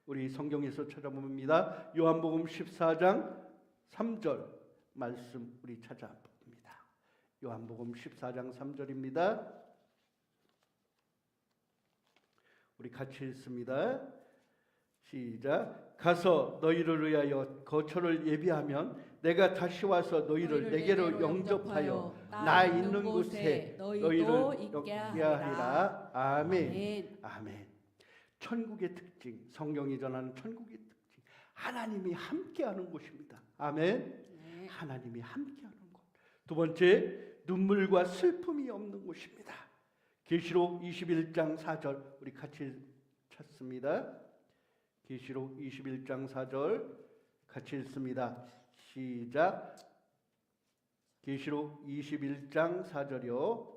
우리 성경에서 찾아봅니다. 요한복음 14장 3절 말씀 우리 찾아봅니다. 요한복음 14장 3절입니다. 우리 같이 읽습니다. 시작. 가서 너희를 위하여 거처를 예비하면 내가 다시 와서 너희를 내게로 영접하여 나 있는 곳에 너희를 있게 하리라. 아멘. 아멘. 천국의 특징, 성경이 전하는 천국의 특징, 하나님이 함께하는 곳입니다. 아멘. 하나님이 함께하는 곳. 두 번째, 눈물과 슬픔이 없는 곳입니다. 계시록 21장 4절 우리 같이 찾습니다. 계시록 21장 4절 같이 읽습니다. 시작. 계시록 21장 4절이요.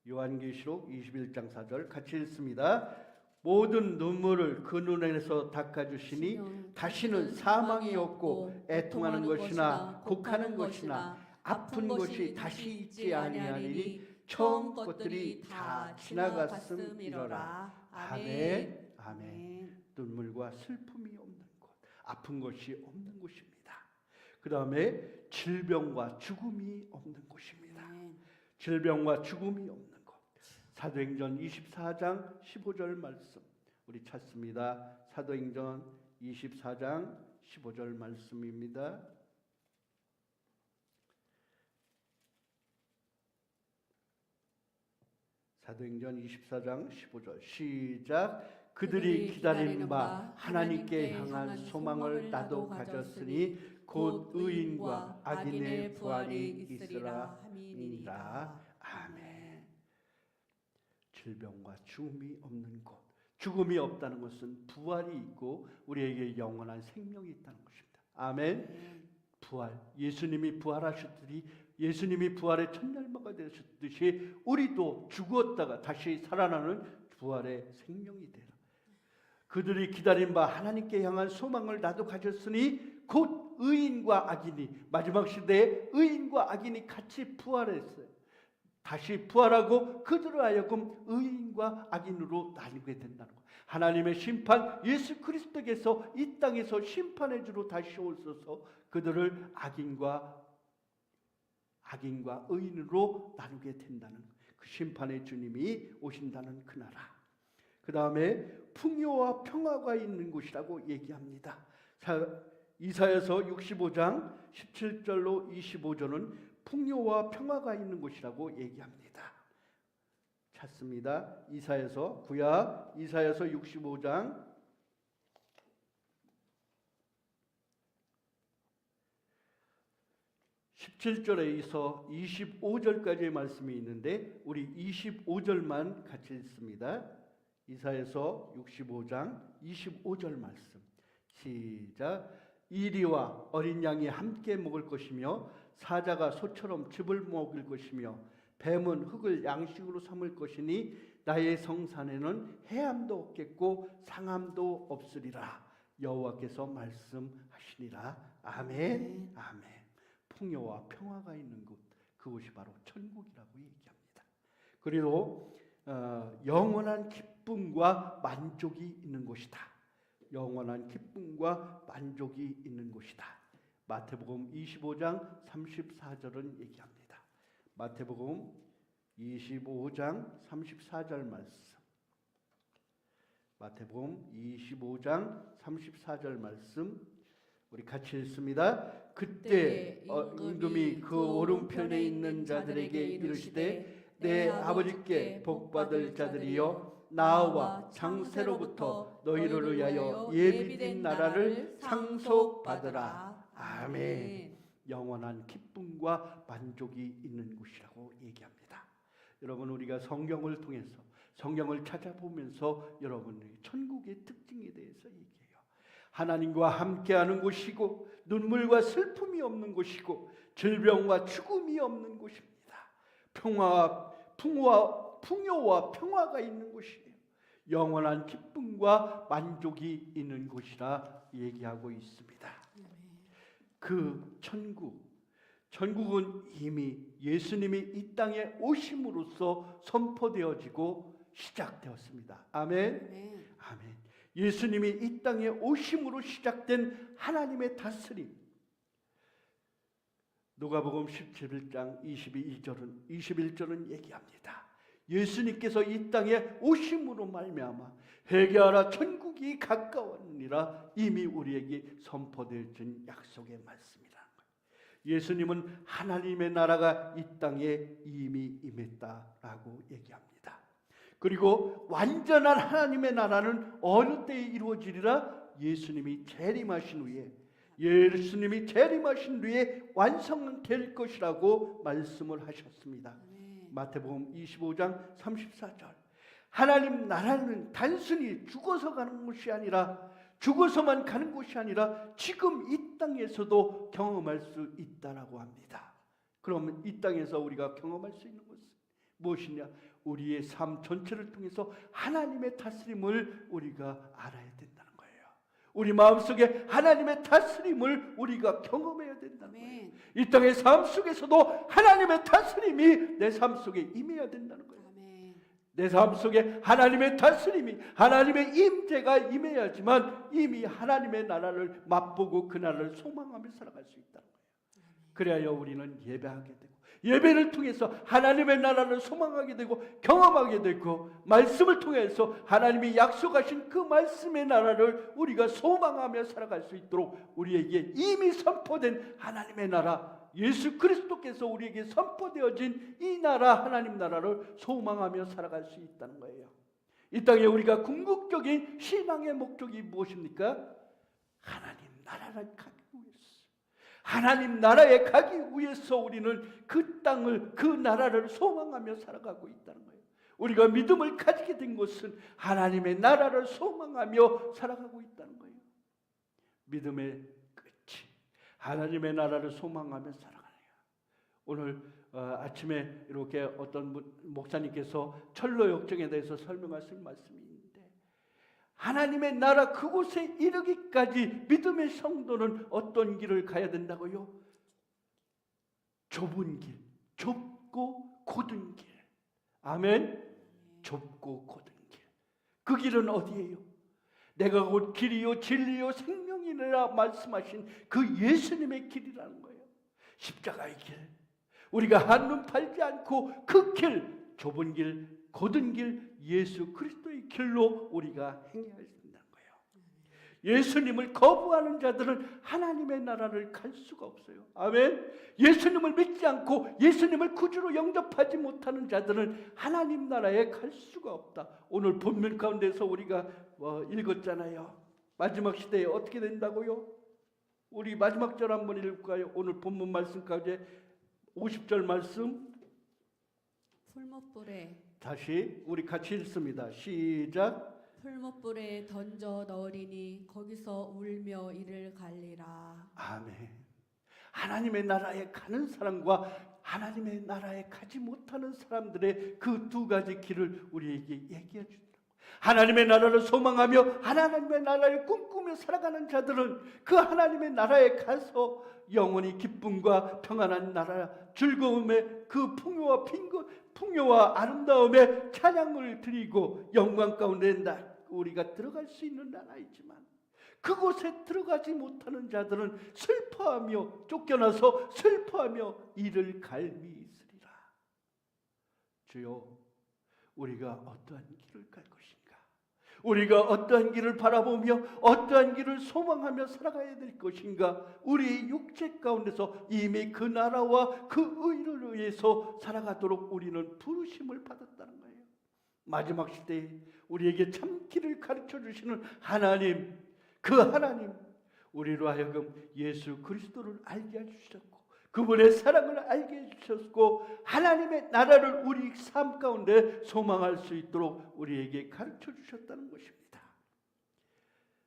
요한계시록 21장 4절 같이 읽습니다. 모든 눈물을 그 눈에서 닦아주시니 다시는 사망이 없고 애통하는 것이나 곡하는 것이나 아픈 것이 다시 있지 아니하리니 처음 것들이 다 지나갔음이로라. 아멘. 아멘. 눈물과 슬픔이 없는 곳, 아픈 것이 없는 곳입니다. 그 다음에 질병과 죽음이 없는 곳입니다. 질병과 죽음이 없는 곳. 사도행전 24장 15절 말씀 우리 찾습니다. 사도행전 24장 15절 말씀입니다. 사도행전 24장 15절 시작. 그들이 기다리는 바 하나님께 향한 소망을 나도 가졌으니 곧 의인과 악인의 부활이 있으라 함이니라. 아멘. 질병과 죽음이 없는 곳. 죽음이 없다는 것은 부활이 있고 우리에게 영원한 생명이 있다는 것입니다. 아멘. 부활, 예수님이 부활하셨더니 예수님이 부활의 첫 날마가 되셨듯이 우리도 죽었다가 다시 살아나는 부활의 생명이 되라. 그들이 기다린 바 하나님께 향한 소망을 나도 가졌으니 곧 의인과 악인이, 마지막 시대에 의인과 악인이 같이 부활했어요. 다시 부활하고 그들을 하여금 의인과 악인으로 나뉘게 된다는 것. 하나님의 심판, 예수 그리스도께서 이 땅에서 심판의 주로 다시 오셔서 그들을 악인과 의인으로 나누게 된다는 그 심판의 주님이 오신다는 그 나라. 그 다음에 풍요와 평화가 있는 곳이라고 얘기합니다. 이사야서 65장 17절로 25절은 풍요와 평화가 있는 곳이라고 얘기합니다. 찾습니다. 이사야서 65장 17절에서 25절까지의 말씀이 있는데 우리 25절만 같이 읽습니다. 이사야서 65장 25절 말씀. 시작. 이리와 어린 양이 함께 먹을 것이며 사자가 소처럼 즙을 먹을 것이며 뱀은 흙을 양식으로 삼을 것이니 나의 성산에는 해함도 없겠고 상함도 없으리라. 여호와께서 말씀하시니라. 아멘. 아멘. 풍요와 평화가 있는 곳, 그곳이 바로 천국이라고 얘기합니다. 그리고 영원한 기쁨과 만족이 있는 곳이다. 영원한 기쁨과 만족이 있는 곳이다. 마태복음 25장 34절은 얘기합니다. 마태복음 25장 34절 말씀. 마태복음 25장 34절 말씀 우리 같이 읽습니다. 그때 임금이 그 오른편에 있는 자들에게 이르시되 내 아버지께 복받을 자들이여 나와 창세로부터 너희를 위하여 예비된 나라를 상속받으라. 아멘. 영원한 기쁨과 만족이 있는 곳이라고 얘기합니다. 여러분, 우리가 성경을 통해서 성경을 찾아보면서 여러분의 천국의 특징에 대해서 얘기해요. 하나님과 함께하는 곳이고 눈물과 슬픔이 없는 곳이고 질병과 죽음이 없는 곳입니다. 풍요와 평화가 있는 곳이에요. 영원한 기쁨과 만족이 있는 곳이라 얘기하고 있습니다. 그 천국은 이미 예수님이 이 땅에 오심으로써 선포되어지고 시작되었습니다. 아멘. 아멘. 예수님이 이 땅에 오심으로 시작된 하나님의 다스림. 누가복음 17장 21절은 얘기합니다. 예수님께서 이 땅에 오심으로 말미암아 회개하라 천국이 가까웠느니라 이미 우리에게 선포되어진 약속의 말씀이라는 거예요. 예수님은 하나님의 나라가 이 땅에 이미 임했다라고 얘기합니다. 그리고 완전한 하나님의 나라는 어느 때에 이루어지리라? 예수님이 재림하신 후에 완성될 것이라고 말씀을 하셨습니다. 마태복음 25장 34절. 하나님 나라는 단순히 죽어서만 가는 곳이 아니라 지금 이 땅에서도 경험할 수 있다라고 합니다. 그러면 이 땅에서 우리가 경험할 수 있는 것은 무엇이냐? 우리의 삶 전체를 통해서 하나님의 다스림을 우리가 알아야 된다는 거예요. 우리 마음속에 하나님의 다스림을 우리가 경험해야 된다는 거예요. 이 땅의 삶 속에서도 하나님의 다스림이 내 삶 속에 임해야 된다는 거예요. 내 삶 속에 하나님의 다스림이, 하나님의 임재가 임해야지만 이미 하나님의 나라를 맛보고 그 나라를 소망하며 살아갈 수 있다는 거예요. 그래야 우리는 예배하게 되고 예배를 통해서 하나님의 나라를 소망하게 되고 경험하게 되고 말씀을 통해서 하나님이 약속하신 그 말씀의 나라를 우리가 소망하며 살아갈 수 있도록 우리에게 이미 선포된 하나님의 나라, 예수 그리스도께서 우리에게 선포되어진 이 나라, 하나님 나라를 소망하며 살아갈 수 있다는 거예요. 이 땅에 우리가 궁극적인 신앙의 목적이 무엇입니까? 하나님 나라를 가기 위해서, 하나님 나라에 가기 위해서 우리는 그 땅을, 그 나라를 소망하며 살아가고 있다는 거예요. 우리가 믿음을 가지게 된 것은 하나님의 나라를 소망하며 살아가고 있다는 거예요. 믿음의 끝이 하나님의 나라를 소망하며 살아가는 거예요. 오늘 아침에 이렇게 어떤 목사님께서 철로 역정에 대해서 설명하신 말씀이 있는데, 하나님의 나라 그곳에 이르기까지 믿음의 성도는 어떤 길을 가야 된다고요? 좁은 길, 좁고 곧은 길. 아멘. 좁고 곧은 길. 그 길은 어디예요? 내가 곧 길이요 진리요 생명이라 말씀하신 그 예수님의 길이라는 거예요. 십자가의 길. 우리가 한눈 팔지 않고 그 길, 좁은 길, 곧은 길, 예수 그리스도의 길로 우리가 행해야 된다는 거예요. 예수님을 거부하는 자들은 하나님의 나라를 갈 수가 없어요. 아멘. 예수님을 믿지 않고 예수님을 구주로 영접하지 못하는 자들은 하나님 나라에 갈 수가 없다. 오늘 본문 가운데서 우리가 읽었잖아요. 마지막 시대에 어떻게 된다고요? 우리 마지막 절 한번 읽을까요? 오늘 본문 말씀 가운데 50절 말씀. 풀무불에 다시 우리 같이 읽습니다. 시작. 풀무불에 던져 넣으리니 거기서 울며 이를 갈리라. 아멘. 하나님의 나라에 가는 사람과 하나님의 나라에 가지 못하는 사람들의 그 두 가지 길을 우리에게 얘기해 준다. 하나님의 나라를 소망하며 하나님의 나라를 꿈꾸며 살아가는 자들은 그 하나님의 나라에 가서 영원히 기쁨과 평안한 나라, 즐거움의 그 풍요와 아름다움의 찬양을 드리고 영광 가운데 우리가 들어갈 수 있는 나라이지만, 그곳에 들어가지 못하는 자들은 슬퍼하며 쫓겨나서 슬퍼하며 이를 갈미 있으리라. 주여, 우리가 어떠한 길을 갈 것인가? 우리가 어떠한 길을 바라보며 어떠한 길을 소망하며 살아가야 될 것인가? 우리의 육체 가운데서 이미 그 나라와 그 의를 위해서 살아가도록 우리는 부르심을 받았다는 거예요. 마지막 시대에 우리에게 참 길을 가르쳐 주시는 하나님, 그 하나님, 우리로 하여금 예수 그리스도를 알게 해주셨고 그분의 사랑을 알게 해주셨고 하나님의 나라를 우리 삶 가운데 소망할 수 있도록 우리에게 가르쳐 주셨다는 것입니다.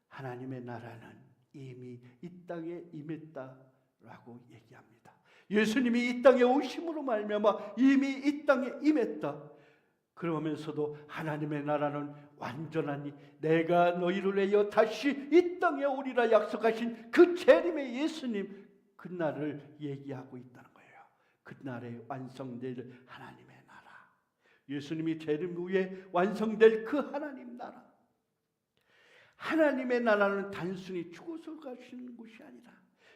하나님의 나라는 이미 이 땅에 임했다라고 얘기합니다. 예수님이 이 땅에 오심으로 말미암아 이미 이 땅에 임했다. 그러면서도 하나님의 나라는 완전하니 내가 너희를 위하여 다시 이 땅에 오리라 약속하신 그 재림의 예수님, 그 날을 얘기하고 있다는 거예요. 그 날에 완성될 하나님의 나라, 예수님이 재림 후에 완성될 그 하나님 나라. 하나님의 나라는 단순히 죽어서 가시는 것이 아니라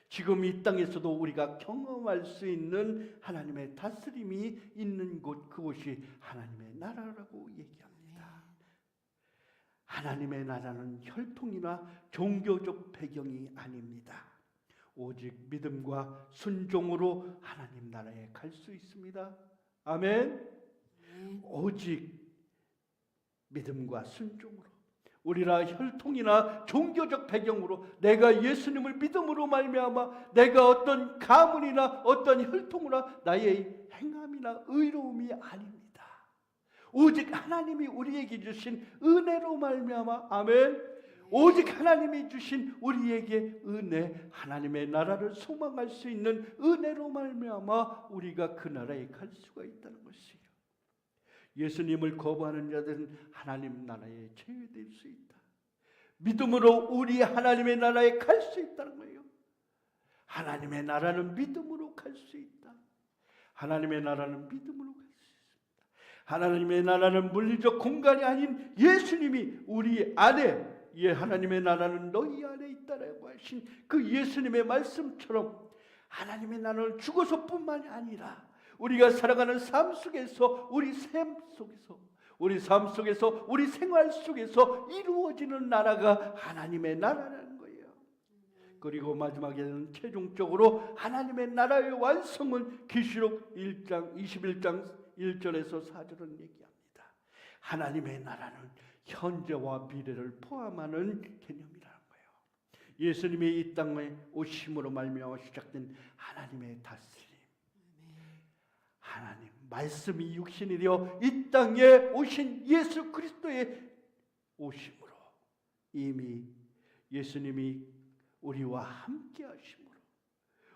지금 이 땅에서도 우리가 경험할 수 있는 하나님의 다스림이 있는 곳, 그곳이 하나님의 나라라고 얘기합니다. 하나님의 나라는 혈통이나 종교적 배경이 아닙니다. 오직 믿음과 순종으로 하나님 나라에 갈 수 있습니다. 아멘. 오직 믿음과 순종으로. 우리라 혈통이나 종교적 배경으로 내가 예수님을 믿음으로 말미암아 내가 어떤 가문이나 어떤 혈통으로 나의 행함이나 의로움이 아닙니다. 오직 하나님이 우리에게 주신 은혜로 말미암아, 아멘. 오직 하나님이 주신 우리에게 은혜, 하나님의 나라를 소망할 수 있는 은혜로 말미암아 우리가 그 나라에 갈 수가 있다는 것이에요. 예수님을 거부하는 자들은 하나님 나라에 제외될 수 있다. 믿음으로 우리 하나님의 나라에 갈 수 있다는 거예요. 하나님의 나라는 믿음으로 갈 수 있다. 하나님의 나라는 믿음으로 갈 수 있습니다. 하나님의 나라는 물리적 공간이 아닌 예수님이 우리 안에, 하나님의 나라는 너희 안에 있다라고 하신 그 예수님의 말씀처럼 하나님의 나라는 죽어서뿐만이 아니라 우리가 살아가는 삶 속에서, 우리 삶 속에서, 우리 삶 속에서, 우리 생활 속에서 이루어지는 나라가 하나님의 나라라는 거예요. 그리고 마지막에는 최종적으로 하나님의 나라의 완성은 계시록 1장 21장 1절에서 4절은 얘기합니다. 하나님의 나라는 현재와 미래를 포함하는 개념이라는 거예요. 예수님이 이 땅에 오심으로 말미암아 시작된 하나님의 다스림, 하나님 말씀이 육신이 되어 이 땅에 오신 예수 그리스도의 오심으로 이미 예수님이 우리와 함께 하심으로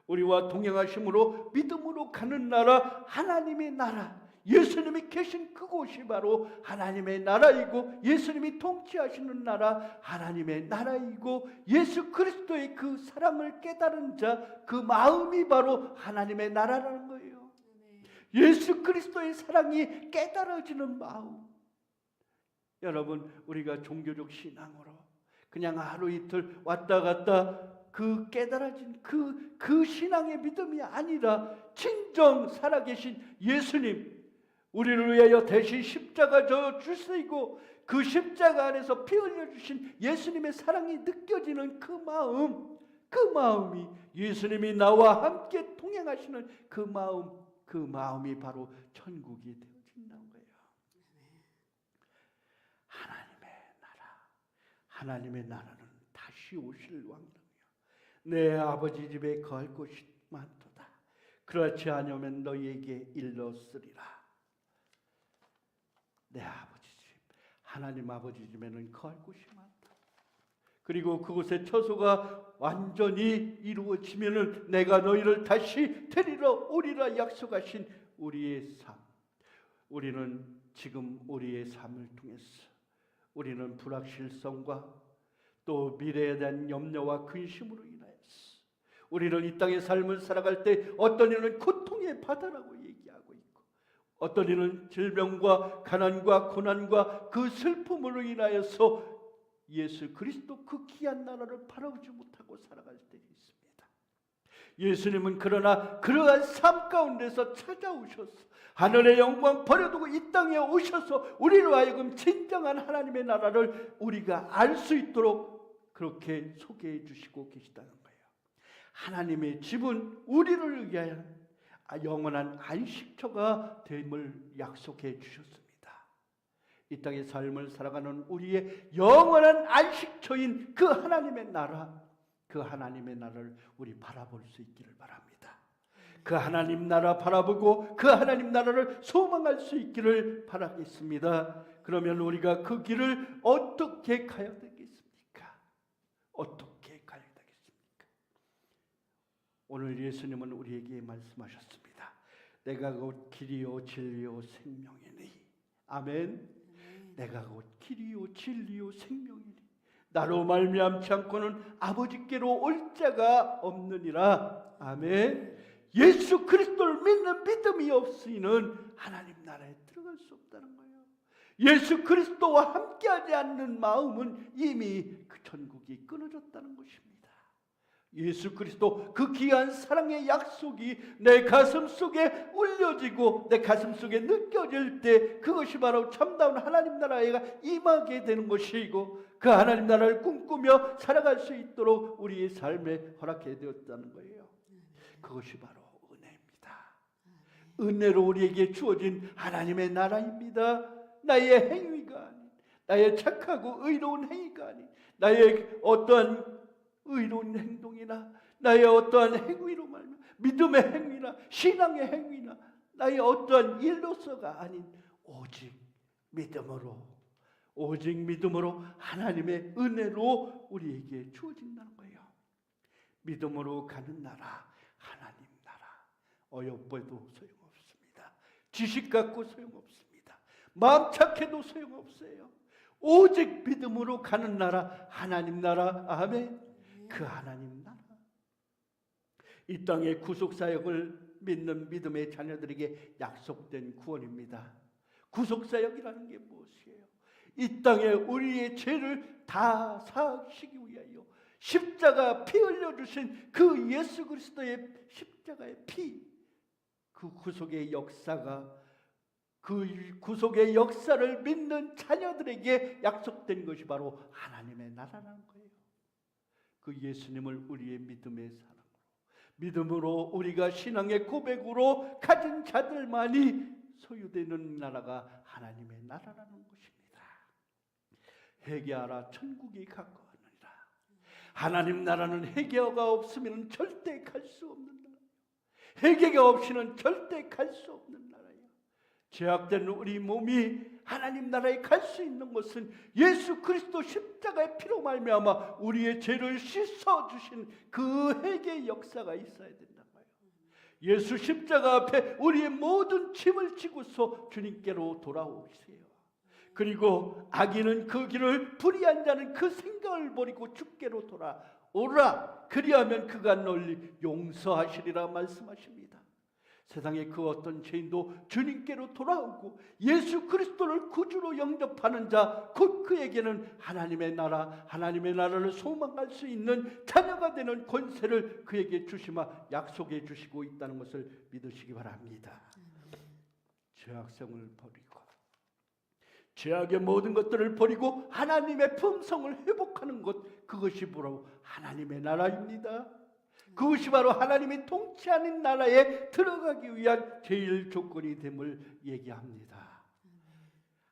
우리와 동행하심으로 믿음으로 가는 나라, 하나님의 나라, 예수님이 계신 그곳이 바로 하나님의 나라이고, 예수님이 통치하시는 나라 하나님의 나라이고, 예수 그리스도의 그 사랑을 깨달은 자, 그 마음이 바로 하나님의 나라라는 거예요. 예수 그리스도의 사랑이 깨달아지는 마음. 여러분, 우리가 종교적 신앙으로 그냥 하루 이틀 왔다 갔다 그 깨달아진 그 신앙의 믿음이 아니라, 진정 살아계신 예수님, 우리를 위하여 대신 십자가 져 주시고 그 십자가 안에서 피 흘려 주신 예수님의 사랑이 느껴지는 그 마음, 그 마음이 예수님이 나와 함께 동행하시는 그 마음이 바로 천국이 되어진다는 거예요. 하나님의 나라는 다시 오실 왕이라고요. 내 아버지 집에 거할 곳이 많도다. 그렇지 않으면 너희에게 일렀으리라. 내 아버지 집, 하나님 아버지 집에는 거할 곳이 많다. 그리고 그곳의 처소가 완전히 이루어지면은 내가 너희를 다시 데리러 오리라 약속하신 우리의 삶. 우리는 지금 우리의 삶을 통해서 우리는 불확실성과 또 미래에 대한 염려와 근심으로 인하여서 우리는 이 땅의 삶을 살아갈 때 어떤 이는 고통의 바다라고 얘기하고 있고, 어떤 이는 질병과 가난과 고난과 그 슬픔으로 인하여서 예수 그리스도 그 귀한 나라를 바라보지 못하고 살아갈 때가 있습니다. 예수님은 그러나 그러한 삶 가운데서 찾아오셔서 하늘의 영광 버려두고 이 땅에 오셔서 우리로 하여금 진정한 하나님의 나라를 우리가 알 수 있도록 그렇게 소개해 주시고 계시다는 거예요. 하나님의 집은 우리를 위하여 영원한 안식처가 됨을 약속해 주셨습니다. 이 땅의 삶을 살아가는 우리의 영원한 안식처인 그 하나님의 나라, 그 하나님의 나라를 우리 바라볼 수 있기를 바랍니다. 그 하나님 나라 바라보고 그 하나님 나라를 소망할 수 있기를 바라겠습니다. 그러면 우리가 그 길을 어떻게 가야 되겠습니까? 어떻게 가야 되겠습니까? 오늘 예수님은 우리에게 말씀하셨습니다. 내가 곧 길이요 진리요 생명이니. 아멘. 내가 곧 길이요 진리요 생명이니 나로 말미암지 않고는 아버지께로 올 자가 없느니라. 아멘. 예수 그리스도를 믿는 믿음이 없이는 하나님 나라에 들어갈 수 없다는 거예요. 예수 그리스도와 함께하지 않는 마음은 이미 그 천국이 끊어졌다는 것입니다. 예수 그리스도 그 귀한 사랑의 약속이 내 가슴 속에 울려지고 내 가슴 속에 느껴질 때 그것이 바로 참다운 하나님 나라에 임하게 되는 것이고, 그 하나님 나라를 꿈꾸며 살아갈 수 있도록 우리의 삶에 허락해 되었다는 거예요. 그것이 바로 은혜입니다. 은혜로 우리에게 주어진 하나님의 나라입니다. 나의 행위가 아닌, 나의 착하고 의로운 행위가 아닌, 나의 어떠한 의로운 행동이나 나의 어떠한 행위로 말면 믿음의 행위나 신앙의 행위나 나의 어떠한 일로서가 아닌 오직 믿음으로 하나님의 은혜로 우리에게 주어진다는 거예요. 믿음으로 가는 나라, 하나님 나라. 어여뻐도 소용없습니다. 지식 갖고 소용없습니다. 마음 착해도 소용없어요. 오직 믿음으로 가는 나라, 하나님 나라. 아멘. 그 하나님 나라, 이 땅의 구속사역을 믿는 믿음의 자녀들에게 약속된 구원입니다. 구속사역이라는 게 무엇이에요? 이 땅에 우리의 죄를 다 사하시기 위하여 십자가 피 흘려주신 그 예수 그리스도의 십자가의 피, 그 구속의 역사가, 그 구속의 역사를 믿는 자녀들에게 약속된 것이 바로 하나님의 나라라는 거예요. 그 예수님을 우리의 믿음의 사랑으로, 믿음으로 우리가 신앙의 고백으로 가진 자들만이 소유되는 나라가 하나님의 나라라는 것입니다. 회개하라, 천국이 가까웠느니라. 하나님 나라는 회개가 없으면 절대 갈 수 없는 나라예요. 회개가 없이는 절대 갈 수 없는 나라예요. 죄악된 우리 몸이 하나님 나라에 갈 수 있는 것은 예수 그리스도 십자가의 피로 말미암아 우리의 죄를 씻어 주신 그 회개의 역사가 있어야 된다. 예수 십자가 앞에 우리의 모든 짐을 지고서 주님께로 돌아오세요. 그리고 악인은 그 길을 불의한 자는 그 생각을 버리고 주께로 돌아오라. 그리하면 그가 널리 용서하시리라 말씀하십니다. 세상의 그 어떤 죄인도 주님께로 돌아오고 예수 그리스도를 구주로 영접하는 자, 곧 그에게는 하나님의 나라를 소망할 수 있는 자녀가 되는 권세를 그에게 주시마 약속해 주시고 있다는 것을 믿으시기 바랍니다. 죄악성을 버리고 죄악의 모든 것들을 버리고 하나님의 품성을 회복하는 것, 그것이 바로 하나님의 나라입니다. 그것이 바로 하나님이 통치하는 나라에 들어가기 위한 제일 조건이 됨을 얘기합니다.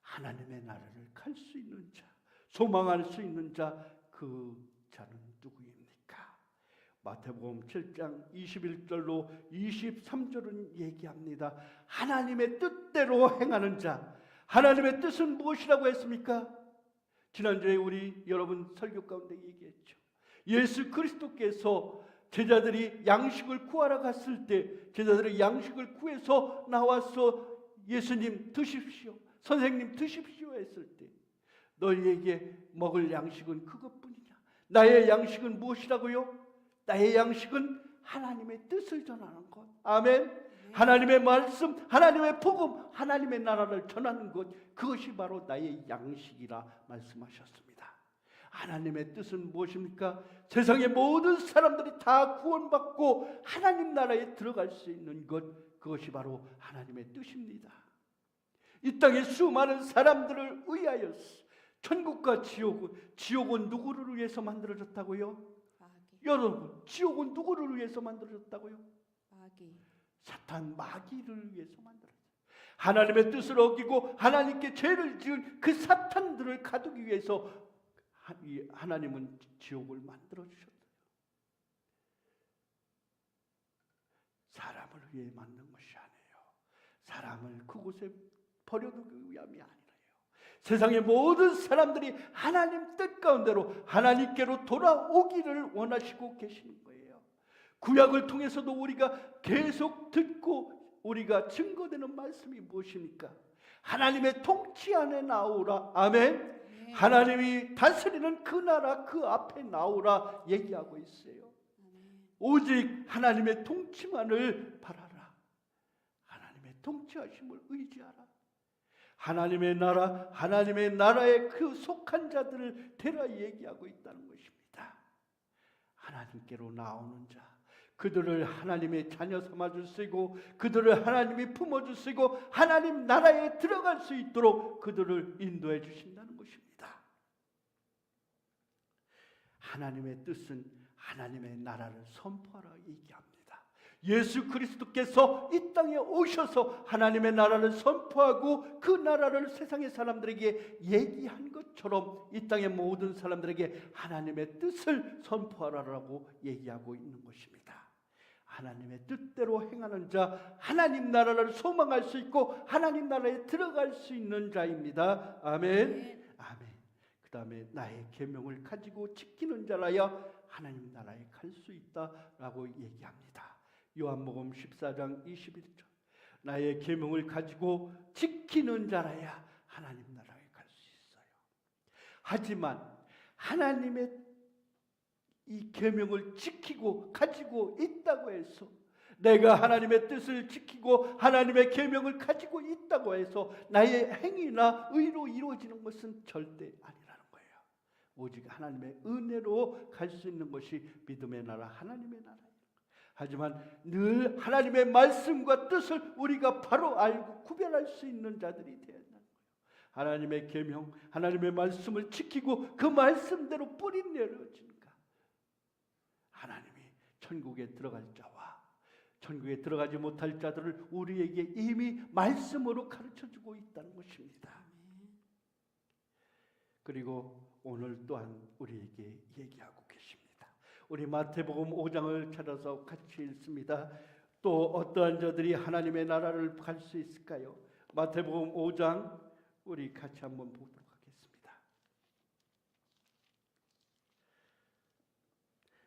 하나님의 나라를 갈 수 있는 자, 소망할 수 있는 자, 그 자는 누구입니까? 마태복음 7장 21절로 23절은 얘기합니다. 하나님의 뜻대로 행하는 자. 하나님의 뜻은 무엇이라고 했습니까? 지난주에 우리 여러분 설교 가운데 얘기했죠. 예수 그리스도께서 제자들이 양식을 구하러 갔을 때 제자들이 양식을 구해서 나와서 예수님 드십시오, 선생님 드십시오 했을 때 너희에게 먹을 양식은 그것뿐이냐? 나의 양식은 무엇이라고요? 나의 양식은 하나님의 뜻을 전하는 것. 아멘. 하나님의 말씀, 하나님의 복음, 하나님의 나라를 전하는 것, 그것이 바로 나의 양식이라 말씀하셨습니다. 하나님의 뜻은 무엇입니까? 세상의 모든 사람들이 다 구원받고 하나님 나라에 들어갈 수 있는 것, 그것이 바로 하나님의 뜻입니다. 이 땅의 수많은 사람들을 위하여 천국과 지옥은 누구를 위해서 만들어졌다고요? 여러분, 지옥은 누구를 위해서 만들어졌다고요? 사탄 마귀를 위해서 만들었어요. 하나님의 뜻을 어기고 하나님께 죄를 지은 그 사탄들을 가두기 위해서 하나님은 지옥을 만들어 주셨어요. 사람을 위해 만든 것이 아니에요. 사람을 그곳에 버려두기 위함이 아니에요. 세상의 모든 사람들이 하나님 뜻 가운데로 하나님께로 돌아오기를 원하시고 계시는 거예요. 구약을 통해서도 우리가 계속 듣고 우리가 증거되는 말씀이 무엇입니까? 하나님의 통치 안에 나오라. 아멘. 네. 하나님이 다스리는 그 나라 그 앞에 나오라 얘기하고 있어요. 오직 하나님의 통치만을 바라라. 하나님의 통치하심을 의지하라. 하나님의 나라, 하나님의 나라에 그 속한 자들을 대라 얘기하고 있다는 것입니다. 하나님께로 나오는 자, 그들을 하나님의 자녀 삼아 주시고 그들을 하나님이 품어 주시고 하나님 나라에 들어갈 수 있도록 그들을 인도해 주신다는 것입니다. 하나님의 뜻은 하나님의 나라를 선포하라 얘기합니다. 예수 그리스도께서 이 땅에 오셔서 하나님의 나라를 선포하고 그 나라를 세상의 사람들에게 얘기한 것처럼 이 땅의 모든 사람들에게 하나님의 뜻을 선포하라고 얘기하고 있는 것입니다. 하나님의 뜻대로 행하는 자, 하나님 나라를 소망할 수 있고 하나님 나라에 들어갈 수 있는 자입니다. 아멘. 아멘. 그 다음에 나의 계명을 가지고 지키는 자라야 하나님 나라에 갈 수 있다라고 얘기합니다. 요한복음 14장 21절. 나의 계명을 가지고 지키는 자라야 하나님 나라에 갈 수 있어요. 하지만 하나님의 이 계명을 지키고 가지고 있다고 해서 내가 하나님의 뜻을 지키고 하나님의 계명을 가지고 있다고 해서 나의 행위나 의로 이루어지는 것은 절대 아니라는 거예요. 오직 하나님의 은혜로 갈 수 있는 것이 믿음의 나라, 하나님의 나라예요. 하지만 늘 하나님의 말씀과 뜻을 우리가 바로 알고 구별할 수 있는 자들이 되어야 한다는 거예요. 하나님의 계명, 하나님의 말씀을 지키고 그 말씀대로 뿌리 내려지는 하나님이 천국에 들어갈 자와 천국에 들어가지 못할 자들을 우리에게 이미 말씀으로 가르쳐주고 있다는 것입니다. 그리고 오늘 또한 우리에게 얘기하고 계십니다. 우리 마태복음 5장을 찾아서 같이 읽습니다. 또 어떠한 자들이 하나님의 나라를 갈 수 있을까요? 마태복음 5장 우리 같이 한번 보도록 하겠습니다.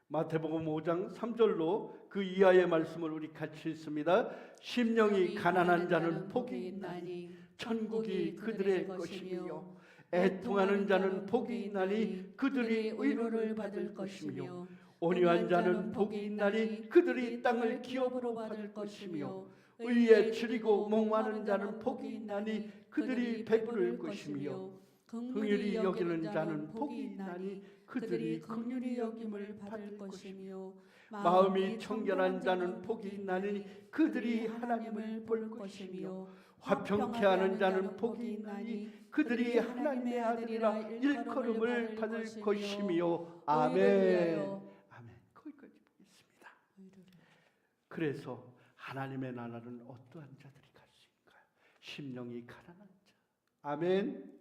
마태복음 5장 3절로 그 이하의 말씀을 우리 같이 읽습니다. 심령이 가난한 자는 복이 있나니 천국이 그들의 것이며 애통하는 자는 복이 있나니 그들이 위로를 받을 것이며 온유한 자는 복이 있나니 그들이 땅을 기업으로 받을 것이며 의에 줄이고 목마른 자는 복이 있나니 그들이 배부를 것이며 긍휼히 여기는 자는 복이 있나니 그들이 긍휼히 여김을 받을 것이며 마음이 청결한 자는 복이 있나니 그들이 하나님을 볼 것이며 화평케 하는 자는 복이 있나니 그들이 하나님의 아들이라 일컬음을 받을 것이며 아멘. 아멘. 거기까지 보겠습니다. 그래서 하나님의 나라는 어떠한 자들이 갈 수 있을까요? 심령이 가난한 자. 아멘.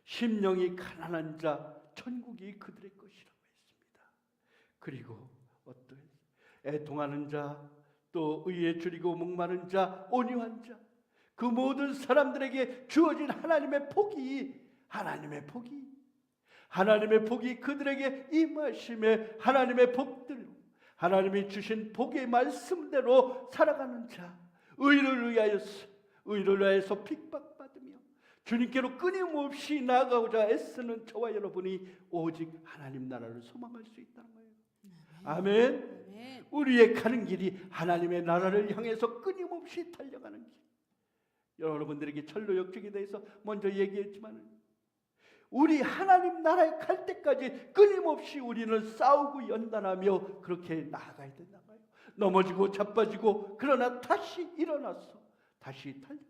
심령이 가난한 자, 천국이 그들의 것이라고 했습니다. 그리고 어떤 애통하는 자, 또 의에 줄이고 목마른 자, 온유한 자, 그 모든 사람들에게 주어진 하나님의 복이 그들에게 임하심에 하나님의 복들로 하나님이 주신 복의 말씀대로 살아가는 자, 의를 위하여서 핍박받으며 주님께로 끊임없이 나아가고자 애쓰는 저와 여러분이 오직 하나님 나라를 소망할 수 있다는 거예요. 아멘. 우리의 가는 길이 하나님의 나라를 향해서 끊임없이 달려가는 길. 여러분들에게 철로역적에 대해서 먼저 얘기했지만 우리 하나님 나라에 갈 때까지 끊임없이 우리는 싸우고 연단하며 그렇게 나아가야 된다는 거예요. 넘어지고 자빠지고 그러나 다시 일어나서 다시 달려가요.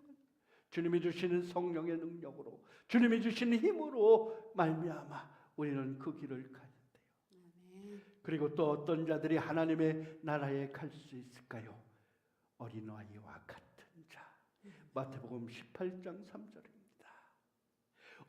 주님이 주시는 성령의 능력으로 주님이 주시는 힘으로 말미암아 우리는 그 길을 가야 돼요. 그리고 또 어떤 자들이 하나님의 나라에 갈 수 있을까요? 어린아이와 같은 자. 마태복음 18장 3절입니다.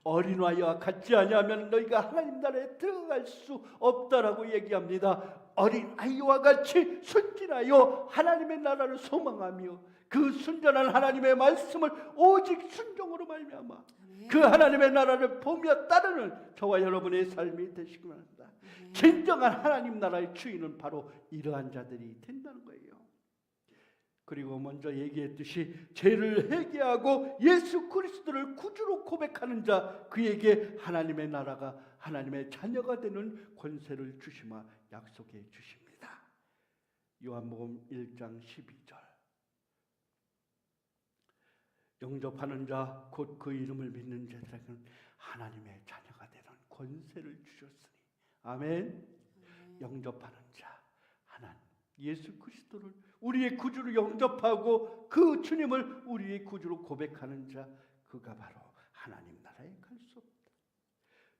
어린아이와 같지 아니하면 너희가 하나님 나라에 들어갈 수 없다라고 얘기합니다. 어린아이와 같이 순진하여 하나님의 나라를 소망하며 그 순전한 하나님의 말씀을 오직 순종으로 말미암아 그 하나님의 나라를 보며 따르는 저와 여러분의 삶이 되시기 바랍니다. 진정한 하나님 나라의 주인은 바로 이러한 자들이 된다는 거예요. 그리고 먼저 얘기했듯이 죄를 회개하고 예수 그리스도를 구주로 고백하는 자, 그에게 하나님의 나라가 하나님의 자녀가 되는 권세를 주시마 약속해 주십니다. 요한복음 1장 12절. 영접하는 자, 곧 그 이름을 믿는 자들에게는 하나님의 자녀가 되는 권세를 주셨으니. 아멘. 영접하는 자, 하나님 예수 그리스도를 우리의 구주로 영접하고 그 주님을 우리의 구주로 고백하는 자, 그가 바로 하나님 나라에 갈 수 없다.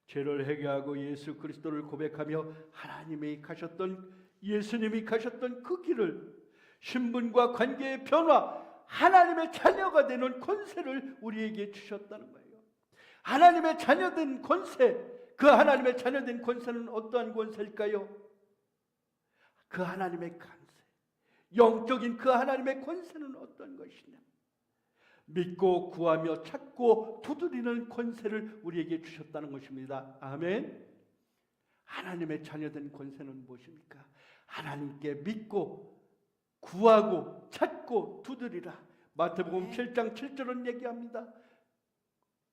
죄를 회개하고 예수 그리스도를 고백하며 하나님이 가셨던 예수님이 가셨던 그 길을 신분과 관계의 변화, 하나님의 자녀가 되는 권세를 우리에게 주셨다는 거예요. 하나님의 자녀된 권세, 그 하나님의 자녀된 권세는 어떠한 권세일까요? 그 하나님의 권세, 영적인 그 하나님의 권세는 어떤 것이냐? 믿고 구하며 찾고 두드리는 권세를 우리에게 주셨다는 것입니다. 아멘. 하나님의 자녀된 권세는 무엇입니까? 하나님께 믿고 구하고 찾고 두드리라. 마태복음 7장 7절은 얘기합니다.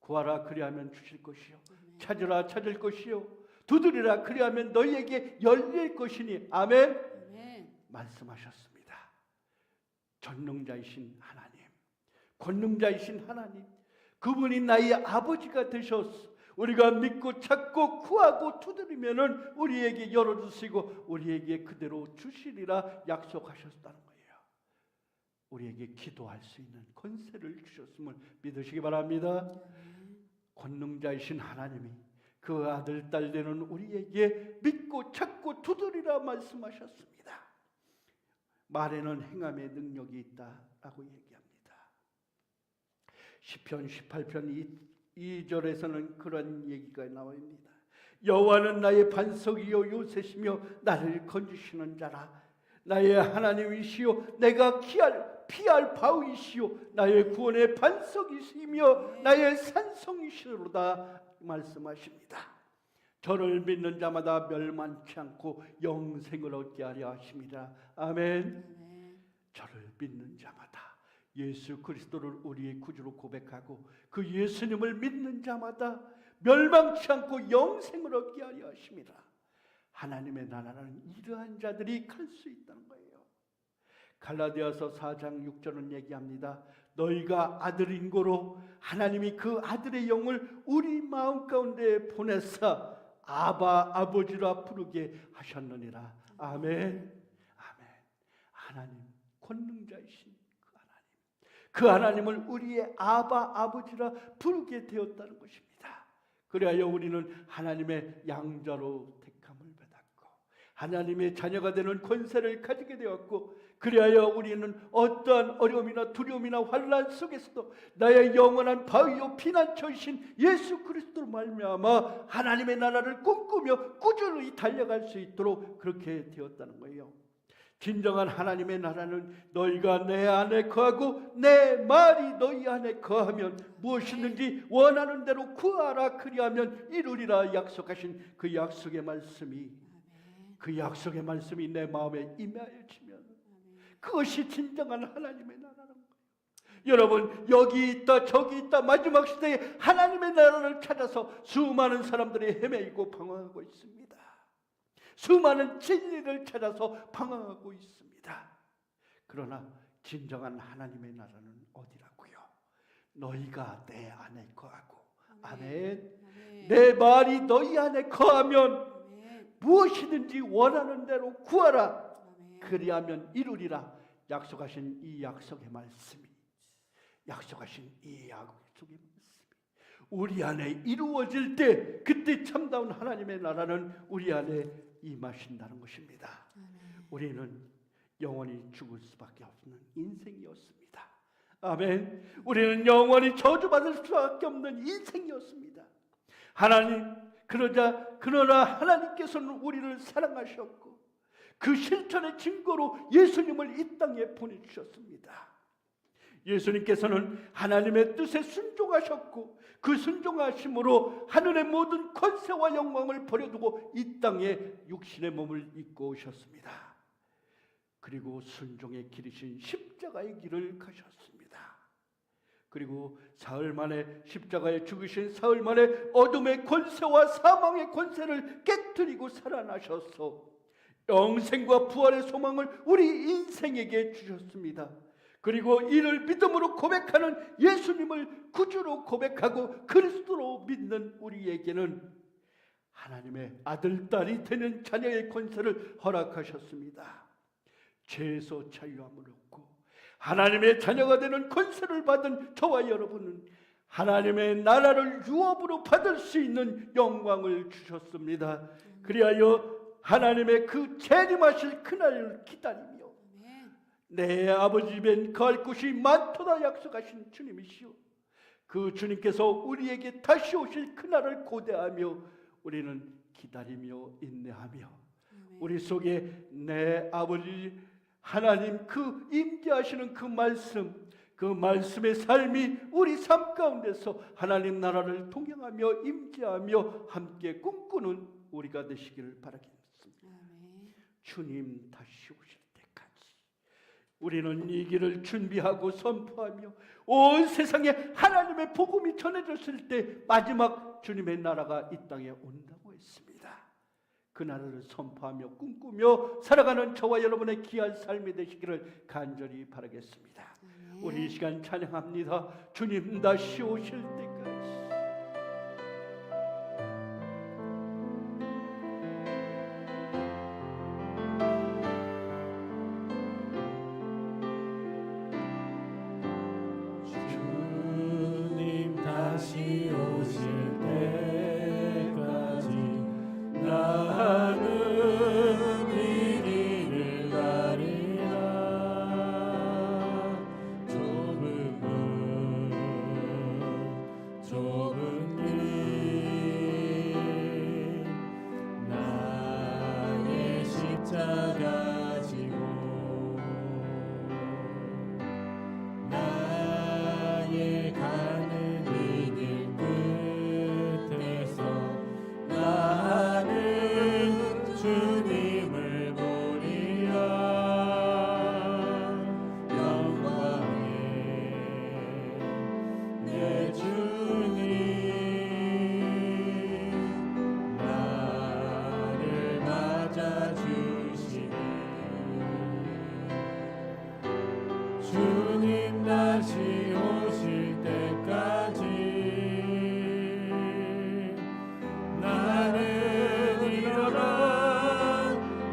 구하라 그리하면 주실 것이요, 찾으라 찾을 것이요, 두드리라 그리하면 너희에게 열릴 것이니. 아멘. 말씀하셨습니다. 전능자이신 하나님, 권능자이신 하나님, 그분이 나의 아버지가 되셔서 우리가 믿고 찾고 구하고 두드리면은 우리에게 열어주시고 우리에게 그대로 주시리라 약속하셨다는 거예요. 우리에게 기도할 수 있는 권세를 주셨음을 믿으시기 바랍니다. 권능자이신 하나님이 그 아들 딸 되는 우리에게 믿고 찾고 두드리라 말씀하셨습니다. 말에는 행함의 능력이 있다라고 얘기합니다. 시편 18편 2절에서는 그런 얘기가 나옵니다. 여호와는 나의 반석이요 요새시며 나를 건지시는 자라. 나의 하나님이시요 내가 피할 바위시요 나의 구원의 반석이시며 나의 산성이시로다 말씀하십니다. 저를 믿는 자마다 멸망치 않고 영생을 얻게 하려 하십니다. 아멘. 아멘. 저를 믿는 자마다 예수 그리스도를 우리의 구주로 고백하고 그 예수님을 믿는 자마다 멸망치 않고 영생을 얻게 하려 하십니다. 하나님의 나라는 이러한 자들이 갈 수 있다는 거예요. 갈라디아서 4장 6절은 얘기합니다. 너희가 아들인 고로 하나님이 그 아들의 영을 우리 마음 가운데 보내사 아바 아버지라 부르게 하셨느니라. 아멘. 아멘. 하나님 권능자이신 그 하나님을 우리의 아바 아버지라 부르게 되었다는 것입니다. 그래야 우리는 하나님의 양자로 택함을 받았고 하나님의 자녀가 되는 권세를 가지게 되었고, 그래야 우리는 어떠한 어려움이나 두려움이나 환난 속에서도 나의 영원한 바위요 피난처이신 예수 그리스도로 말미암아 하나님의 나라를 꿈꾸며 꾸준히 달려갈 수 있도록 그렇게 되었다는 거예요. 진정한 하나님의 나라는 너희가 내 안에 거하고 내 말이 너희 안에 거하면 무엇이든지 원하는 대로 구하라 그리하면 이루리라 약속하신 그 약속의 말씀이 내 마음에 임하여지면 그것이 진정한 하나님의 나라는 거예요. 여러분, 여기 있다 저기 있다 마지막 시대에 하나님의 나라를 찾아서 수많은 사람들이 헤매이고 방황하고 있습니다. 수많은 진리를 찾아서 방황하고 있습니다. 그러나 진정한 하나님의 나라는 어디라고요? 너희가 내 안에 거하고 아멘. 내 말이 너희 안에 거하면 무엇이든지 원하는 대로 구하라 그리하면 이루리라 약속하신 이 약속의 말씀이 우리 안에 이루어질 때 그때 참다운 하나님의 나라는 우리 안에 임하신다는 것입니다. 우리는 영원히 죽을 수밖에 없는 인생이었습니다. 아멘. 우리는 영원히 저주받을 수밖에 없는 인생이었습니다. 그러나 하나님께서는 우리를 사랑하셨고 그 실천의 증거로 예수님을 이 땅에 보내주셨습니다. 예수님께서는 하나님의 뜻에 순종하셨고 그 순종하심으로 하늘의 모든 권세와 영광을 버려두고 이 땅에 육신의 몸을 입고 오셨습니다. 그리고 순종의 길이신 십자가의 길을 가셨습니다. 그리고 사흘 만에 십자가에 죽으신 사흘 만에 어둠의 권세와 사망의 권세를 깨뜨리고 살아나셔서 영생과 부활의 소망을 우리 인생에게 주셨습니다. 그리고 이를 믿음으로 고백하는 예수님을 구주로 고백하고 그리스도로 믿는 우리에게는 하나님의 아들, 딸이 되는 자녀의 권세를 허락하셨습니다. 죄에서 자유함을 얻고 하나님의 자녀가 되는 권세를 받은 저와 여러분은 하나님의 나라를 유업으로 받을 수 있는 영광을 주셨습니다. 그리하여 하나님의 그 재림하실 그날을 기다리며 내 아버지 집엔 거할 곳이 많도다 약속하신 주님이시오. 그 주님께서 우리에게 다시 오실 그날을 고대하며 우리는 기다리며 인내하며 우리 속에 내 아버지 하나님 그 임재하시는 그 말씀의 삶이 우리 삶 가운데서 하나님 나라를 동행하며 임재하며 함께 꿈꾸는 우리가 되시기를 바라겠습니다. 주님 다시 오실 때까지 우리는 이 길을 준비하고 선포하며 온 세상에 하나님의 복음이 전해졌을 때 마지막 주님의 나라가 이 땅에 온다고 했습니다. 그 나라를 선포하며 꿈꾸며 살아가는 저와 여러분의 귀한 삶이 되시기를 간절히 바라겠습니다. 우리 이 시간 찬양합니다. 주님 다시 오실 때까지. 주님 다시 오실 때까지 나는 이 길을 가리라. 좁은 길 나의 십자가 지고 나의 가는 이 길 끝에서 나 내 주님 나를 맞아주시네. 주님 다시 오실 때까지 나는 일어나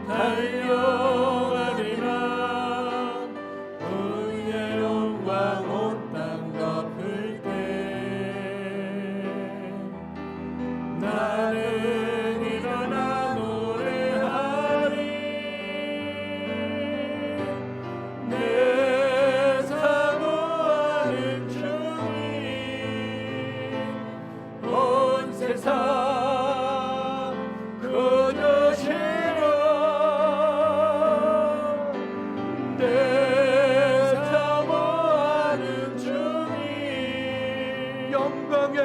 달려가리라. 의의 영광 온 땅 덮을 때 나는 일어나 노래하리. 내 사모하는 주님 온 세상 그저시로 내 사모하는 주님 영광의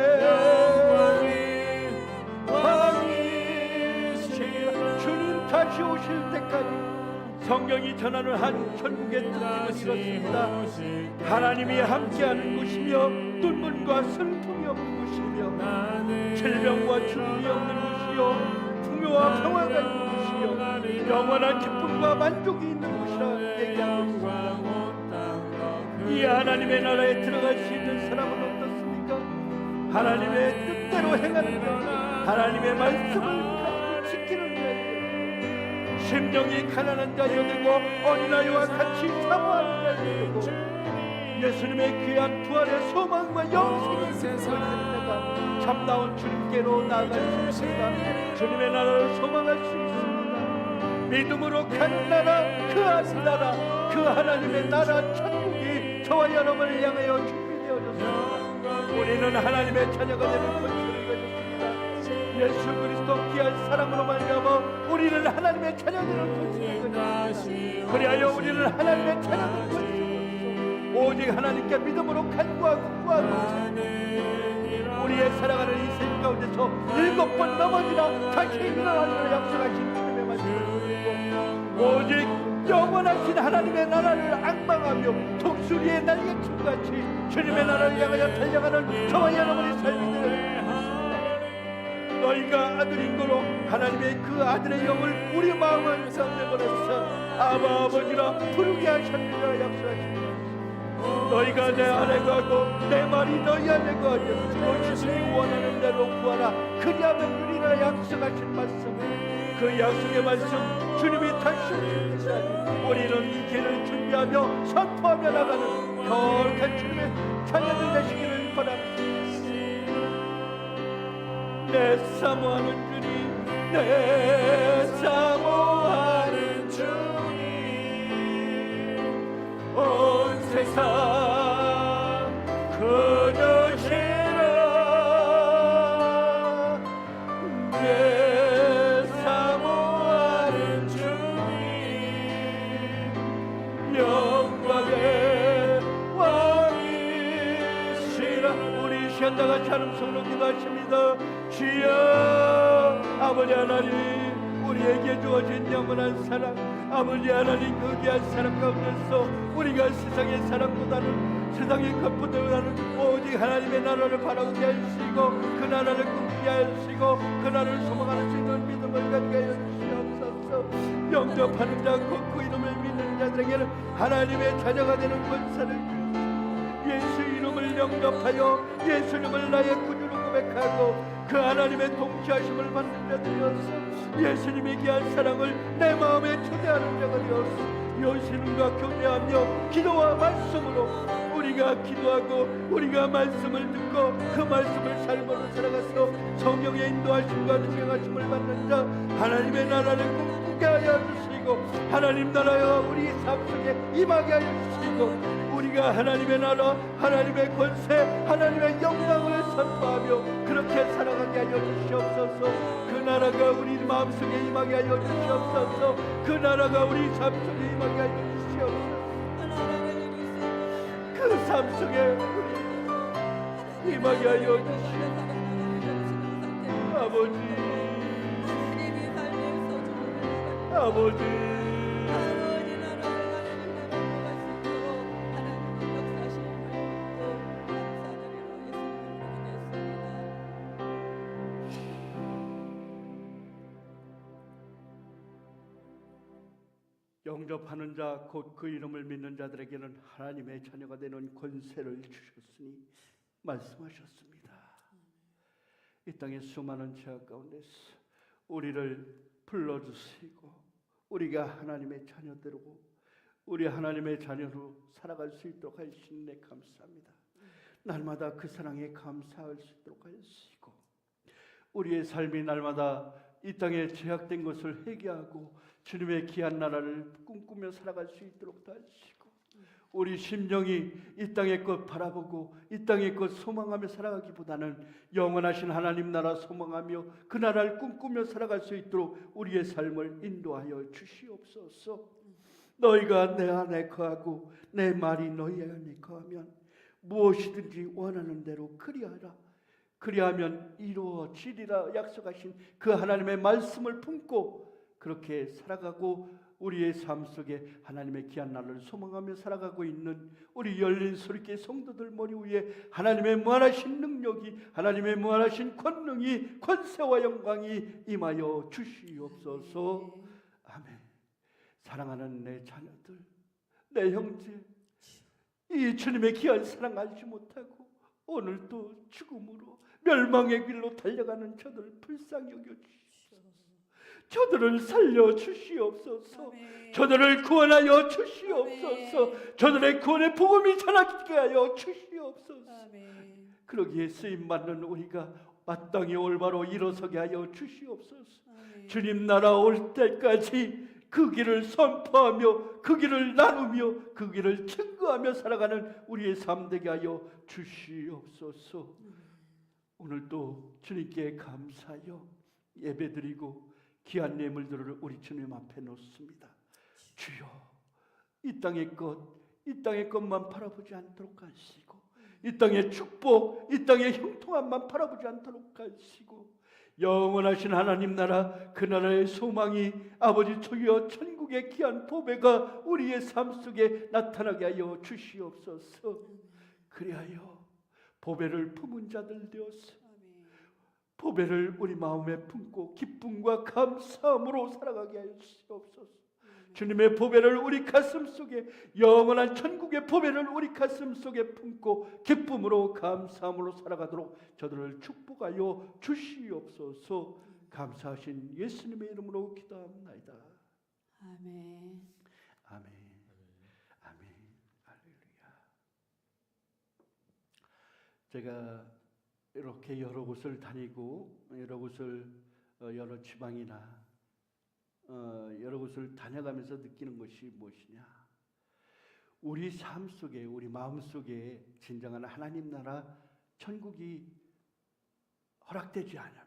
왕이시라. 주님 다시 오실 때까지 성경이 전하는 한 천국의 특징은 이렇습니다. 하나님이 함께하는 곳이며 눈물과 슬픔이 없는 곳이며 질병과 죽음이 없는 곳이요 풍요와 평화가 있는 곳이요 영원한 기쁨과 만족이 있는 곳이라 얘기하고 있습니다. 이 하나님의 나라에 들어갈 수 있는 사람은 어떻습니까? 하나님의 뜻대로 행하는 자, 하나님의 말씀을 지키는 자예요. 심령이 가난한 자여 되고 어린아이와 같이 사모하는 자여 되고 예수님의 귀한 부활의 소망과 영생의 세상을 내가 참다운 주님께로 나아갈 수 있습니다. 주님의 나라를 소망할 수 있습니다. 믿음으로 가는 나라, 그 나라, 그 하나님의 나라 천국이 저와 여러분을 향하여 준비되어졌습니다. 우리는 하나님의 자녀가 되는 권세를 가졌습니다. 예수 그리스도 귀한 사랑으로 말미암아 우리는 하나님의 자녀들을 권세를 가졌습니다. 그리하여 우리는 하나님의 자녀들을 권세를 오직 하나님께 믿음으로 간구하고 구하고 우리의 살아가는 인생 가운데서 7번 넘어지나 다시 일어나리라 약속하신 주님의 말씀을 듣고 오직 영원하신 하나님의 나라를 앙망하며 독수리의 날개춤같이 주님의 나라를 향하여 달려가는 저와 여러분의 삶이 되리라. 너희가 아들인 거로 하나님의 그 아들의 영을 우리 마음 안에 보내서 아버지라 부르게 하셨느라 약속하십니다. 너희가 내 안에 거하고 내 말이 너희 안에 거하여 너희들이 원하는 대로 구하라. 그리하면 우리라 약속하신 말씀, 그 약속의 말씀 주님이 다시 오실 때까지 우리는 이 길을 준비하며 선포하며 나가는 거룩한 주님의 자녀들 되시기를 바랍니다. 내 사모하는 주님, 내 사모하는 주님 온 세상 그저시라. 내 사모하는 주님 영광의 왕이시라. 우리 시간다가 찬음성으로 기도하십니다. 주여 아버지 하나님, 우리에게 주어진 영원한 사랑, 아버지 하나님 그 귀한 사랑 가운데서 우리가 세상의 사랑보다는 세상의 것보다는 오직 하나님의 나라를 바라보게 하시고 그 나라를 꿈꾸게 하시고 그 나라를 소망할 수 있는 믿음을 갖게 하여 주시옵소서. 영접하는 자 곧 그 이름을 믿는 자들에게는 하나님의 자녀가 되는 권세를 예수 이름을 영접하여 예수 이름을 나의 구주로 고백하고 그 하나님의 통치하심을 받는 자들이어서 예수님의 귀한 사랑을 내 마음에 초대하는 자가 되어서 예수님과 교제하며 기도와 말씀으로 우리가 기도하고 우리가 말씀을 듣고 그 말씀을 삶으로 살아가서 성령의 인도하심과 주행하심을 받는 자 하나님의 나라를 꿈꾸게 하여 주시고 하나님 나라가 우리 삶 속에 임하게 하여 주시고 우리가 하나님의 나라, 하나님의 권세, 하나님의 영광을 선포하며 그렇게 살아가게 하여 주시옵소서. 그 나라가 우리 마음속에 임하게 하여 주시옵소서. 그 나라가 우리 삶 속에 임하게 하여 주시옵소서. 그 삶 속에 임하게 하여 주시옵소서. 아버지 영접하는 자 곧 그 이름을 믿는 자들에게는 하나님의 자녀가 되는 권세를 주셨으니 말씀하셨습니다. 이 땅의 수많은 죄악 가운데서 우리를 불러주시고 우리가 하나님의 자녀들이고 우리 하나님의 자녀로 살아갈 수 있도록 하시는 데 감사합니다. 날마다 그 사랑에 감사할 수 있도록 하시고 우리의 삶이 날마다 이 땅에 죄악된 것을 회개하고 주님의 귀한 나라를 꿈꾸며 살아갈 수 있도록 하시고 우리 심정이 이 땅의 것 바라보고 이 땅의 것 소망하며 살아가기보다는 영원하신 하나님 나라 소망하며 그 나라를 꿈꾸며 살아갈 수 있도록 우리의 삶을 인도하여 주시옵소서. 너희가 내 안에 거하고 내 말이 너희 안에 거하면 무엇이든지 원하는 대로 그리하라. 그리하면 이루어지리라 약속하신 그 하나님의 말씀을 품고 그렇게 살아가고 우리의 삶 속에 하나님의 귀한 날을 소망하며 살아가고 있는 우리 열린 소리께 성도들 머리 위에 하나님의 무한하신 능력이 하나님의 무한하신 권능이 권세와 영광이 임하여 주시옵소서. 아멘. 사랑하는 내 자녀들, 내 형제, 이 주님의 귀한 사랑 알지 못하고 오늘도 죽음으로 멸망의 길로 달려가는 저들 불쌍히 여겨주시옵소서. 저들을 살려주시옵소서. 저들을 구원하여 주시옵소서. 저들의 구원의 복음이 전하게 하여 주시옵소서. 그러기에 쓰임받는 우리가 마땅히 올바로 일어서게 하여 주시옵소서. 주님 나라 올 때까지 그 길을 선포하며 그 길을 나누며 그 길을 증거하며 살아가는 우리의 삶 되게 하여 주시옵소서. 오늘도 주님께 감사하여 예배드리고 귀한 예물들을 우리 주님 앞에 놓습니다. 주여 이 땅의 것만 바라보지 않도록 하시고 이 땅의 축복, 이 땅의 형통함만 바라보지 않도록 하시고 영원하신 하나님 나라 그 나라의 소망이 아버지 주여 천국의 귀한 보배가 우리의 삶 속에 나타나게 하여 주시옵소서. 그리하여 보배를 품은 자들 되어서 보배를 우리 마음에 품고 기쁨과 감사함으로 살아가게 하여 주시옵소서. 주님의 보배를 우리 가슴 속에 영원한 천국의 보배를 우리 가슴 속에 품고 기쁨으로 감사함으로 살아가도록 저들을 축복하여 주시옵소서. 감사하신 예수님의 이름으로 기도합니다. 아멘. 아멘. 아멘. 할렐루야. 제가 이렇게 여러 곳을 다니고 여러 곳을 여러 지방이나 여러 곳을 다녀가면서 느끼는 것이 무엇이냐? 우리 삶 속에 우리 마음 속에 진정한 하나님 나라 천국이 허락되지 않으면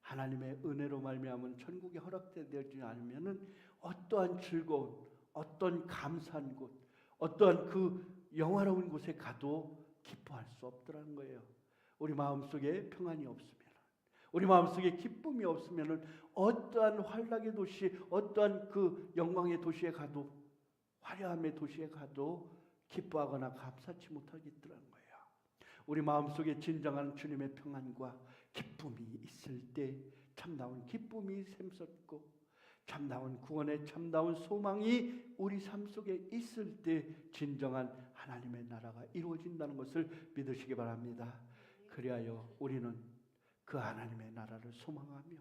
하나님의 은혜로 말미암은 천국이 허락되지 않으면은 어떠한 즐거운 어떤 감사한 곳 어떠한 그 영화로운 곳에 가도 기뻐할 수 없더라는 거예요. 우리 마음속에 평안이 없으면 우리 마음속에 기쁨이 없으면 어떠한 환락의 도시 어떠한 그 영광의 도시에 가도 화려함의 도시에 가도 기뻐하거나 감사치 못하겠더라는 거예요. 우리 마음속에 진정한 주님의 평안과 기쁨이 있을 때 참다운 기쁨이 샘솟고 참다운 구원의 참다운 소망이 우리 삶 속에 있을 때 진정한 하나님의 나라가 이루어진다는 것을 믿으시기 바랍니다. 그리하여 우리는 그 하나님의 나라를 소망하며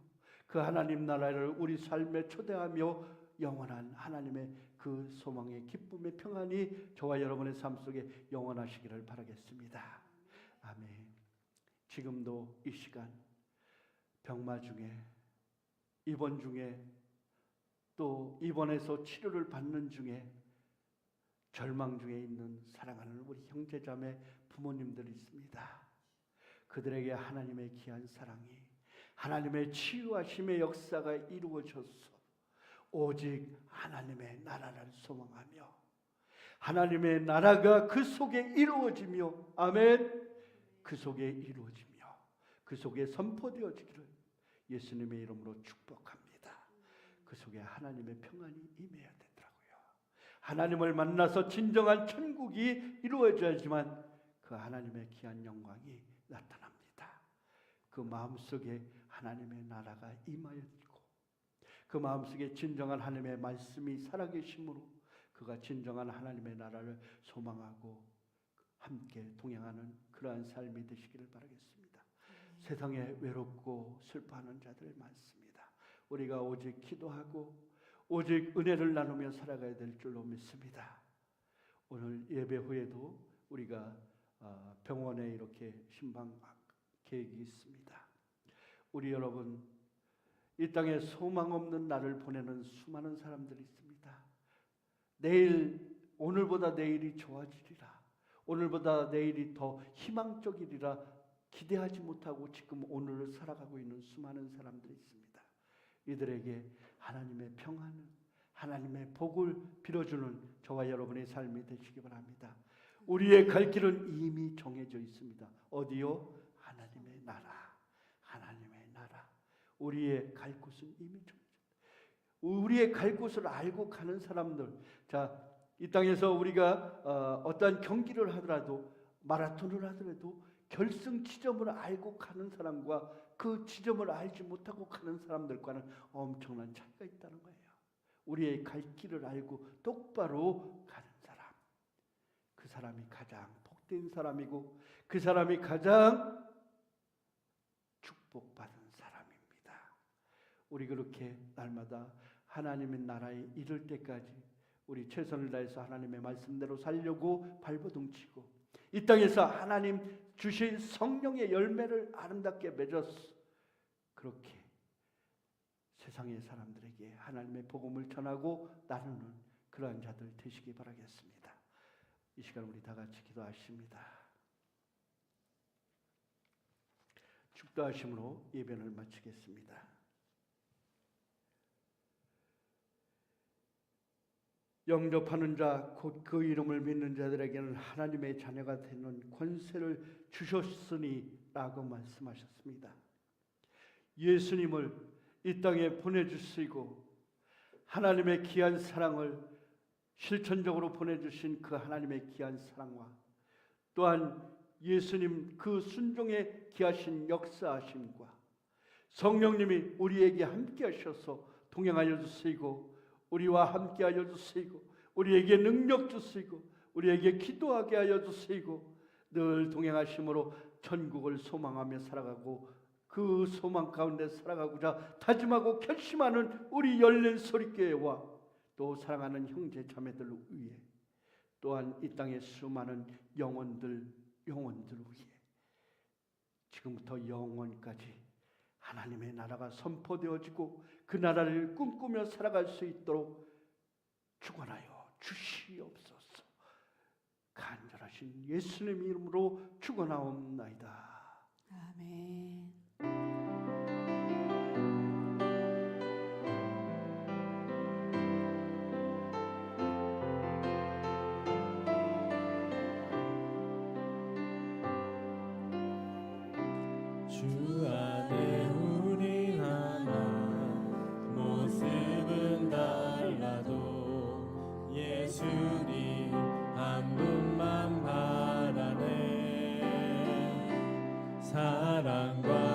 그 하나님 나라를 우리 삶에 초대하며 영원한 하나님의 그 소망의 기쁨의 평안이 저와 여러분의 삶 속에 영원하시기를 바라겠습니다. 아멘. 지금도 이 시간 병마 중에 입원 중에 또 입원해서 치료를 받는 중에 절망 중에 있는 사랑하는 우리 형제자매 부모님들이 있습니다. 그들에게 하나님의 귀한 사랑이 하나님의 치유하심의 역사가 이루어져서 오직 하나님의 나라를 소망하며 하나님의 나라가 그 속에 이루어지며 아멘 그 속에 이루어지며 그 속에 선포되어지기를 예수님의 이름으로 축복합니다. 그 속에 하나님의 평안이 임해야 되더라고요. 하나님을 만나서 진정한 천국이 이루어져야지만 그 하나님의 귀한 영광이 나타납니다. 그 마음속에 하나님의 나라가 임하여지고 그 마음속에 진정한 하나님의 말씀이 살아계심으로 그가 진정한 하나님의 나라를 소망하고 함께 동행하는 그러한 삶이 되시기를 바라겠습니다. 세상에 외롭고 슬퍼하는 자들 많습니다. 우리가 오직 기도하고 오직 은혜를 나누며 살아가야 될 줄로 믿습니다. 오늘 예배 후에도 우리가 병원에 이렇게 신방 계획이 있습니다. 우리 여러분, 이 땅에 소망 없는 날을 보내는 수많은 사람들이 있습니다. 오늘보다 내일이 좋아지리라, 오늘보다 내일이 더 희망적이리라 기대하지 못하고 지금 오늘을 살아가고 있는 수많은 사람들이 있습니다. 이들에게 하나님의 평안을, 하나님의 복을 빌어주는 저와 여러분의 삶이 되시기 바랍니다. 우리의 갈 길은 이미 정해져 있습니다. 어디요? 하나님의 나라, 하나님의 나라. 우리의 갈 곳은 이미 정해져 있습니다. 우리의 갈 곳을 알고 가는 사람들, 자, 이 땅에서 우리가 어떠한 경기를 하더라도, 마라톤을 하더라도 결승 지점을 알고 가는 사람과 그 지점을 알지 못하고 가는 사람들과는 엄청난 차이가 있다는 거예요. 우리의 갈 길을 알고 똑바로 가는 사람, 그 사람이 가장 복된 사람이고 그 사람이 가장 축복받은 사람입니다. 우리 그렇게 날마다 하나님의 나라에 이를 때까지 우리 최선을 다해서 하나님의 말씀대로 살려고 발버둥치고 이 땅에서 하나님 주신 성령의 열매를 아름답게 맺어서 그렇게 세상의 사람들에게 하나님의 복음을 전하고 나누는 그러한 자들 되시기 바라겠습니다. 이 시간 우리 다 같이 기도하십니다. 축도하심으로 예배를 마치겠습니다. 영접하는 자, 곧 그 이름을 믿는 자들에게는 하나님의 자녀가 되는 권세를 주셨으니 라고 말씀하셨습니다. 예수님을 이 땅에 보내주시고 하나님의 귀한 사랑을 실천적으로 보내주신 그 하나님의 귀한 사랑과 또한 예수님 그 순종에 귀하신 역사하심과 성령님이 우리에게 함께 하셔서 동행하여 주시고 우리와 함께 하여 주시고 우리에게 능력 주시고 우리에게 기도하게 하여 주시고 늘 동행하심으로 천국을 소망하며 살아가고 그 소망 가운데 살아가고자 다짐하고 결심하는 우리 열린 소리교회와 또 사랑하는 형제 자매들 위해 또한 이 땅의 수많은 영혼들 위해 지금부터 영원까지 하나님의 나라가 선포되어지고 그 나라를 꿈꾸며 살아갈 수 있도록 축원하여 주시옵소서. 간절하신 예수님 이름으로 축원하옵나이다. 아멘. 주 안에 우리 하나 모습은 달라도 예수님 한 분만 바라네. 사랑과